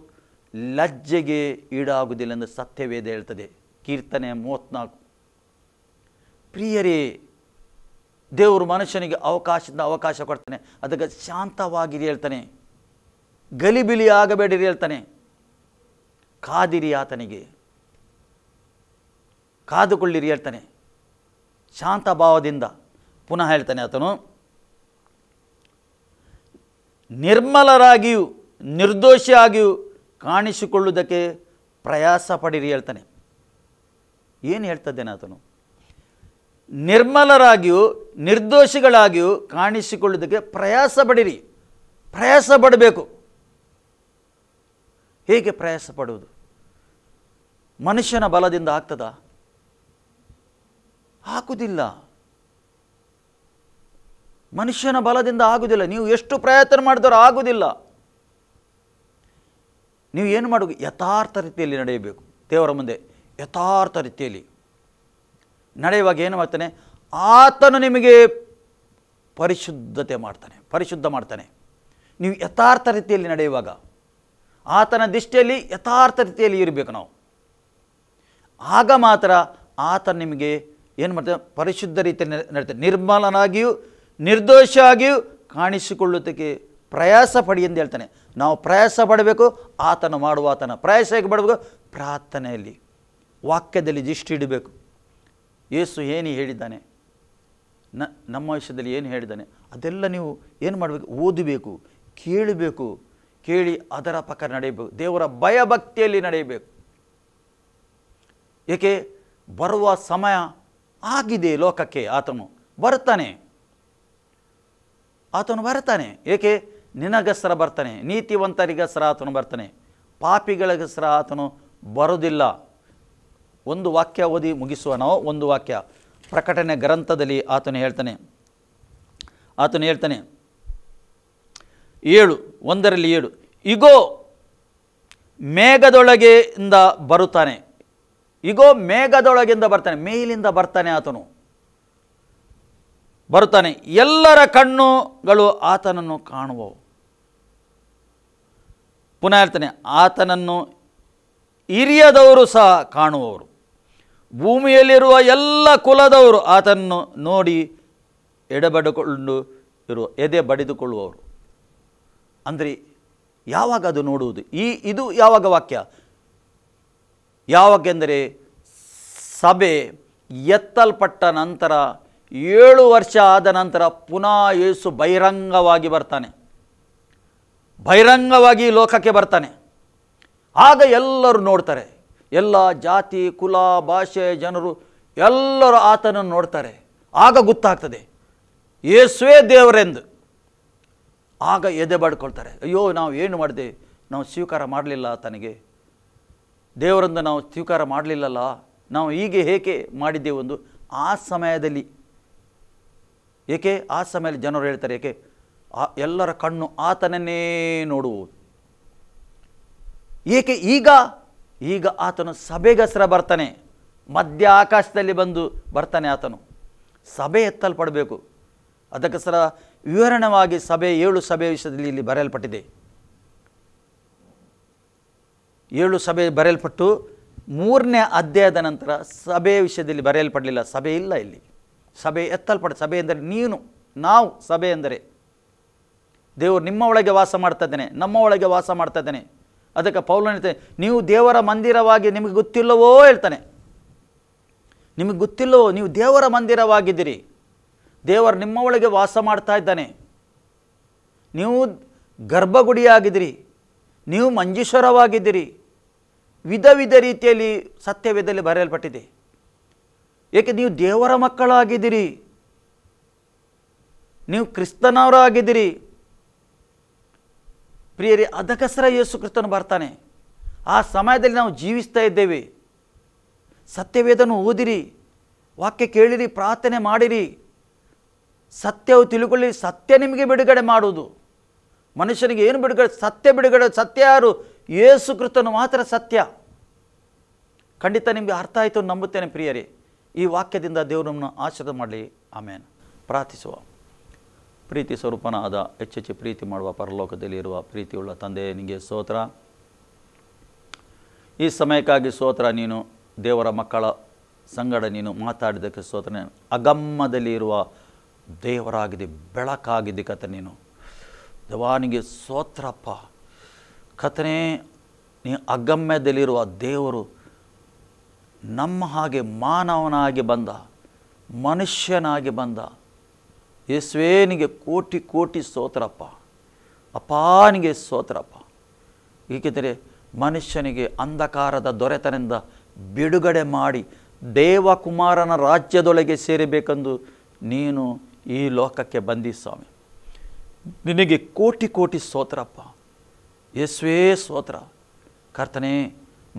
ಲಜ್ಜೆಗೆ ಈಡಾಗುವುದಿಲ್ಲ ಎಂದು ಸತ್ಯವೇದ ಹೇಳ್ತದೆ. ಕೀರ್ತನೆ 34. ಪ್ರಿಯರೇ, ದೇವರು ಮನುಷ್ಯನಿಗೆ ಅವಕಾಶ ಕೊಡ್ತಾನೆ. ಅದಕ್ಕೆ ಶಾಂತವಾಗಿರಿ ಹೇಳ್ತಾನೆ, ಗಲಿಬಿಲಿ ಆಗಬೇಡಿರಿ ಹೇಳ್ತಾನೆ. ಕಾದಿರಿ, ಆತನಿಗೆ ಕಾದುಕೊಳ್ಳಿರಿ ಹೇಳ್ತಾನೆ, ಶಾಂತ ಭಾವದಿಂದ. ಪುನಃ ಹೇಳ್ತಾನೆ ಆತನು, ನಿರ್ಮಲರಾಗಿಯೂ ನಿರ್ದೋಷಿಯಾಗಿಯೂ ಕಾಣಿಸಿಕೊಳ್ಳುವುದಕ್ಕೆ ಪ್ರಯಾಸ ಪಡಿರಿ ಹೇಳ್ತಾನೆ. ಏನು ಹೇಳ್ತದ್ದೇನೆ ಆತನು? ನಿರ್ಮಲರಾಗಿಯೂ ನಿರ್ದೋಷಿಗಳಾಗಿಯೂ ಕಾಣಿಸಿಕೊಳ್ಳುವುದಕ್ಕೆ ಪ್ರಯಾಸ ಪಡಿರಿ. ಪ್ರಯಾಸ ಪಡಬೇಕು. ಹೇಗೆ ಪ್ರಯಾಸ ಪಡುವುದು? ಮನುಷ್ಯನ ಬಲದಿಂದ ಆಗ್ತದಾ? ಆಗುವುದಿಲ್ಲ. ಮನುಷ್ಯನ ಬಲದಿಂದ ಆಗುವುದಿಲ್ಲ. ನೀವು ಎಷ್ಟು ಪ್ರಯತ್ನ ಮಾಡಿದರೂ ಆಗುವುದಿಲ್ಲ. ನೀವು ಏನು ಮಾಡಬೇಕು? ಯಥಾರ್ಥ ರೀತಿಯಲ್ಲಿ ನಡೆಯಬೇಕು. ದೇವರ ಮುಂದೆ ಯಥಾರ್ಥ ರೀತಿಯಲ್ಲಿ ನಡೆಯುವಾಗ ಏನು ಮಾಡ್ತಾನೆ? ಆತನು ನಿಮಗೆ ಪರಿಶುದ್ಧ ಮಾಡ್ತಾನೆ. ನೀವು ಯಥಾರ್ಥ ರೀತಿಯಲ್ಲಿ ನಡೆಯುವಾಗ ಆತನ ದೃಷ್ಟಿಯಲ್ಲಿ ಯಥಾರ್ಥ ರೀತಿಯಲ್ಲಿ ಇರಬೇಕು ನಾವು. ಆಗ ಮಾತ್ರ ಆತ ನಿಮಗೆ ಏನು ಮಾಡ್ತಾನೆ? ಪರಿಶುದ್ಧ ರೀತಿಯಲ್ಲಿ ನಡೀತಾನೆ. ನಿರ್ಮಲನಾಗಿಯೂ ನಿರ್ದೋಷಿಯಾಗಿಯೂ ಕಾಣಿಸಿಕೊಳ್ಳುವುದಕ್ಕೆ ಪ್ರಯಾಸ ಪಡಿ ಎಂದು ಹೇಳ್ತಾನೆ. ನಾವು ಪ್ರಯಾಸ ಪಡಬೇಕು. ಆತನ ಮಾಡುವ ಆತನ ಪ್ರಯಾಸ ಹೇಗೆ ಪಡಬೇಕು? ಪ್ರಾರ್ಥನೆಯಲ್ಲಿ, ವಾಕ್ಯದಲ್ಲಿ ದೃಷ್ಟಿ ಇಡಬೇಕು. ಯೇಸು ಏನು ಹೇಳಿದ್ದಾನೆ, ನಮ್ಮ ವಿಷಯದಲ್ಲಿ ಏನು ಹೇಳಿದ್ದಾನೆ, ಅದೆಲ್ಲ ನೀವು ಏನು ಮಾಡಬೇಕು? ಓದಬೇಕು, ಕೇಳಬೇಕು. ಕೇಳಿ ಅದರ ಪ್ರಕಾರ ನಡೆಯಬೇಕು. ದೇವರ ಭಯಭಕ್ತಿಯಲ್ಲಿ ನಡೆಯಬೇಕು. ಏಕೆ? ಬರುವ ಸಮಯ ಆಗಿದೆ ಲೋಕಕ್ಕೆ. ಆತನು ಬರ್ತಾನೆ. ಏಕೆ? ನಿನಗಸ್ರ ಬರ್ತಾನೆ. ನೀತಿವಂತರಿಗಸ್ರ ಆತನು ಬರ್ತಾನೆ. ಪಾಪಿಗಳಿಗಸ್ರ ಆತನು ಬರುವುದಿಲ್ಲ. ಒಂದು ವಾಕ್ಯ ಓದಿ ಮುಗಿಸುವ ನಾವು. ಒಂದು ವಾಕ್ಯ ಪ್ರಕಟಣೆ ಗ್ರಂಥದಲ್ಲಿ ಆತನು ಹೇಳ್ತಾನೆ 7:1 ಇಗೋ ಮೇಘದೊಳಗೆಯಿಂದ ಬರುತ್ತಾನೆ. ಈಗೋ ಮೇಘದೊಳಗಿಂದ ಬರ್ತಾನೆ, ಮೇಲಿಂದ ಬರ್ತಾನೆ ಆತನು ಬರುತ್ತಾನೆ. ಎಲ್ಲರ ಕಣ್ಣುಗಳು ಆತನನ್ನು ಕಾಣುವವು. ಪುನಃ ಹೇಳ್ತಾನೆ, ಆತನನ್ನು ಹಿರಿಯದವರು ಸಹ ಕಾಣುವವರು. ಭೂಮಿಯಲ್ಲಿರುವ ಎಲ್ಲ ಕುಲದವರು ಆತನನ್ನು ನೋಡಿ ಎದೆ ಬಡಿದುಕೊಳ್ಳುವವರು. ಅಂದರೆ ಯಾವಾಗ ಅದು ನೋಡುವುದು? ಇದು ಯಾವಾಗ ವಾಕ್ಯ? ಯಾವಾಗೆಂದರೆ ಸಭೆ ಎತ್ತಲ್ಪಟ್ಟ ನಂತರ 7 ವರ್ಷ ಆದ ನಂತರ ಪುನಃ ಯೇಸು ಬಹಿರಂಗವಾಗಿ ಬರ್ತಾನೆ, ಬಹಿರಂಗವಾಗಿ ಲೋಕಕ್ಕೆ ಬರ್ತಾನೆ. ಆಗ ಎಲ್ಲರೂ ನೋಡ್ತಾರೆ, ಎಲ್ಲ ಜಾತಿ ಕುಲ ಭಾಷೆ ಜನರು ಎಲ್ಲರೂ ಆತನನ್ನು ನೋಡ್ತಾರೆ. ಆಗ ಗೊತ್ತಾಗ್ತದೆ ಯೇಸುವೇ ದೇವರೆಂದು. ಆಗ ಎದೆ ಬಡ್ಕೊಳ್ತಾರೆ, ಅಯ್ಯೋ ನಾವು ಏನು ಮಾಡಿದೆ, ನಾವು ಸ್ವೀಕಾರ ಮಾಡಲಿಲ್ಲ ಆತನಿಗೆ, ದೇವರನ್ನು ನಾವು ಸ್ವೀಕಾರ ಮಾಡಲಿಲ್ಲಲ್ಲ, ನಾವು ಹೀಗೆ ಏಕೆ ಮಾಡಿದ್ದೇವೊಂದು ಆ ಸಮಯದಲ್ಲಿ. ಏಕೆ ಆ ಸಮಯದಲ್ಲಿ ಜನರು ಹೇಳ್ತಾರೆ, ಏಕೆ ಎಲ್ಲರ ಕಣ್ಣು ಆತನನ್ನೇ ನೋಡುವುದು. ಏಕೆ ಈಗ ಆತನು ಸಭೆಗಸ್ರ ಬರ್ತಾನೆ, ಮಧ್ಯ ಆಕಾಶದಲ್ಲಿ ಬರ್ತಾನೆ ಆತನು. ಸಭೆ ಎತ್ತಲ್ಪಡಬೇಕು. ಅದಕ್ಕೋಸ್ಕರ ವಿವರಣವಾಗಿ 7 ಸಭೆ ವಿಷಯದಲ್ಲಿ ಇಲ್ಲಿ ಬರೆಯಲ್ಪಟ್ಟಿದೆ. 7 ಸಭೆ ಬರೆಯಲ್ಪಟ್ಟು 3ನೇ ಅಧ್ಯಾಯದ ನಂತರ ಸಭೆ ವಿಷಯದಲ್ಲಿ ಬರೆಯಲ್ಪಡಲಿಲ್ಲ. ಸಭೆ ಇಲ್ಲ ಇಲ್ಲಿ. ಸಭೆ ಸಭೆ ಎಂದರೆ ನಾವು ಸಭೆ ಎಂದರೆ ದೇವರು ನಿಮ್ಮ ಒಳಗೆ ವಾಸ ಮಾಡ್ತಾ ಇದ್ದಾನೆ, ನಮ್ಮ ಒಳಗೆ ವಾಸ ಮಾಡ್ತಾ ಇದ್ದಾನೆ. ಅದಕ್ಕೆ ಪೌಲನು ಹೇಳ್ತಾನೆ, ನೀವು ದೇವರ ಮಂದಿರವಾಗಿ ನಿಮಗೆ ಗೊತ್ತಿಲ್ಲವೋ ಹೇಳ್ತಾನೆ. ನಿಮಗೆ ಗೊತ್ತಿಲ್ಲವೋ, ನೀವು ದೇವರ ಮಂದಿರವಾಗಿದ್ದೀರಿ, ದೇವರು ನಿಮ್ಮ ಒಳಗೆ ವಾಸ ಮಾಡ್ತಾ ಇದ್ದಾನೆ. ನೀವು ಗರ್ಭಗುಡಿಯಾಗಿದ್ದೀರಿ, ನೀವು ಮಂಜೀಶ್ವರವಾಗಿದ್ದೀರಿ. ವಿಧ ರೀತಿಯಲ್ಲಿ ಸತ್ಯವೇದದಲ್ಲಿ ಬರೆಯಲ್ಪಟ್ಟಿದೆ. ಏಕೆ ನೀವು ದೇವರ ಮಕ್ಕಳಾಗಿದ್ದೀರಿ, ನೀವು ಕ್ರಿಸ್ತನವರಾಗಿದ್ದೀರಿ. ಪ್ರಿಯರೇ, ಅದಕ್ಕೋಸ್ಕರ ಯೇಸು ಕ್ರಿಸ್ತನು ಬರ್ತಾನೆ. ಆ ಸಮಯದಲ್ಲಿ ನಾವು ಜೀವಿಸ್ತಾ ಇದ್ದೇವೆ. ಸತ್ಯವೇದನು ಓದಿರಿ, ವಾಕ್ಯ ಕೇಳಿರಿ, ಪ್ರಾರ್ಥನೆ ಮಾಡಿರಿ, ಸತ್ಯವು ತಿಳ್ಕೊಳ್ಳಿ. ಸತ್ಯ ನಿಮಗೆ ಬಿಡುಗಡೆ ಮಾಡುವುದು. ಮನುಷ್ಯನಿಗೆ ಏನು ಬಿಡುಗಡೆ? ಸತ್ಯ ಬಿಡುಗಡೆ. ಸತ್ಯ ಯಾರು? ಯೇಸು ಕ್ರಿಸ್ತನು ಮಾತ್ರ ಸತ್ಯ. ಖಂಡಿತ ನಿಮಗೆ ಅರ್ಥ ಆಯಿತು ನಂಬುತ್ತೇನೆ ಪ್ರಿಯರೇ. ಈ ವಾಕ್ಯದಿಂದ ದೇವರು ನಮ್ಮನ್ನು ಆಶೀರ್ವಾದ ಮಾಡಲಿ. ಆಮೇನ್. ಪ್ರಾರ್ಥಿಸುವ. ಪ್ರೀತಿ ಸ್ವರೂಪನಾದ ಹೆಚ್ಚೆಚ್ಚು ಪ್ರೀತಿ ಮಾಡುವ ಪರಲೋಕದಲ್ಲಿ ಇರುವ ಪ್ರೀತಿಯುಳ್ಳ ತಂದೆ, ನಿಮಗೆ ಸ್ತೋತ್ರ. ಈ ಸಮಯಕ್ಕಾಗಿ ಸ್ತೋತ್ರ. ನೀನು ದೇವರ ಮಕ್ಕಳ ಸಂಗಡ ನೀನು ಮಾತಾಡಿದ್ದಕ್ಕೆ ಸ್ತೋತ್ರ. ಅಗಮ್ಮದಲ್ಲಿ ಇರುವ ದೇವರಾಗಿದೆ, ಬೆಳಕಾಗಿದೆ ಕತೆ ನೀನು. ದೇವಾನಿಗೆ ಸ್ತೋತ್ರಪ್ಪ. ಕಥನೆ ನೀ ಅಗಮ್ಯದಲ್ಲಿರುವ ದೇವರು ನಮ್ಮ ಹಾಗೆ ಮಾನವನಾಗಿ ಬಂದ, ಮನುಷ್ಯನಾಗಿ ಬಂದ ಯೇಸುವೇನಿಗೆ ಕೋಟಿ ಕೋಟಿ ಸ್ತೋತ್ರಪ್ಪ. ಅಪ್ಪಾನಿಗೆ ಸ್ತೋತ್ರಪ್ಪ. ಏಕೆಂದರೆ ಮನುಷ್ಯನಿಗೆ ಅಂಧಕಾರದ ದೊರೆತನದಿಂದ ಬಿಡುಗಡೆ ಮಾಡಿ ದೇವಕುಮಾರನ ರಾಜ್ಯದೊಳಗೆ ಸೇರಬೇಕೆಂದು ನೀನು ಈ ಲೋಕಕ್ಕೆ ಬಂದಿ ಸ್ವಾಮಿ. ನಿನಗೆ ಕೋಟಿ ಕೋಟಿ ಸ್ತೋತ್ರಪ್ಪ. ಯೇಸುವೇ ಸ್ತೋತ್ರ. ಕರ್ತನೇ,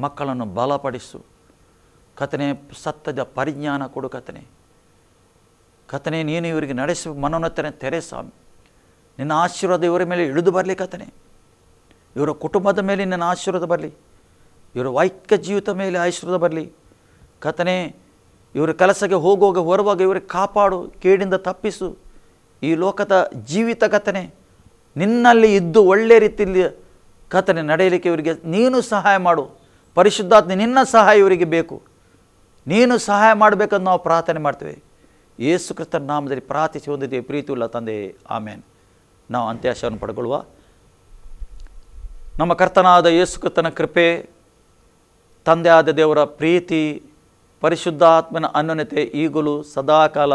ಮಕ್ಕಳನ್ನು ಬಲಪಡಿಸು ಕರ್ತನೇ. ಸತ್ಯದ ಪರಿಜ್ಞಾನ ಕೊಡು ಕರ್ತನೇ. ಕರ್ತನೇ, ನೀನು ಇವರಿಗೆ ನಡೆಸುವ ಮನೋನ್ನತನೆ ತೆರೆ ಸ್ವಾಮಿ. ನಿನ್ನ ಆಶೀರ್ವಾದ ಇವರ ಮೇಲೆ ಇಳಿದು ಬರಲಿ ಕರ್ತನೇ. ಇವರ ಕುಟುಂಬದ ಮೇಲೆ ನಿನ್ನ ಆಶೀರ್ವಾದ ಬರಲಿ. ಇವರ ವೈಯಕ್ತಿಕ ಜೀವಿತ ಮೇಲೆ ಆಶೀರ್ವಾದ ಬರಲಿ ಕರ್ತನೇ. ಇವರ ಕೆಲಸಕ್ಕೆ ಹೋಗುವಾಗ ಹೊರುವಾಗ ಇವರಿಗೆ ಕಾಪಾಡು, ಕೇಡಿಂದ ತಪ್ಪಿಸು. ಈ ಲೋಕದ ಜೀವಿತ ಕರ್ತನೇ ನಿನ್ನಲ್ಲಿ ಇದ್ದು ಒಳ್ಳೆ ರೀತಿಯಲ್ಲಿ ಕರ್ತನೇ ನಡೆಯಲಿಕ್ಕೆ ಇವರಿಗೆ ನೀನು ಸಹಾಯ ಮಾಡು. ಪರಿಶುದ್ಧಾತ್ಮ ನಿನ್ನ ಸಹಾಯ ಇವರಿಗೆ ಬೇಕು. ನೀನು ಸಹಾಯ ಮಾಡಬೇಕಂದು ನಾವು ಪ್ರಾರ್ಥನೆ ಮಾಡ್ತೇವೆ. ಯೇಸು ಕ್ರಿಸ್ತನ ನಾಮದಲ್ಲಿ ಪ್ರಾರ್ಥಿಸಿ ಹೊಂದಿದ್ದೇವೆ ಪ್ರೀತಿಯುಳ್ಳ ತಂದೆ. ಆಮೇನ್. ನಾವು ಅಂತ್ಯಾಶವನ್ನು ಪಡೆದುಕೊಳ್ಳುವ. ನಮ್ಮ ಕರ್ತನಾದ ಯೇಸು ಕ್ರಿಸ್ತನ ಕೃಪೆ, ತಂದೆಯಾದ ದೇವರ ಪ್ರೀತಿ, ಪರಿಶುದ್ಧಾತ್ಮನ ಅನ್ಯೋನ್ಯತೆ ಈಗಲೂ ಸದಾಕಾಲ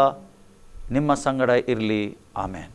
ನಿಮ್ಮ ಸಂಗಡ ಇರಲಿ. ಆಮೇನ್.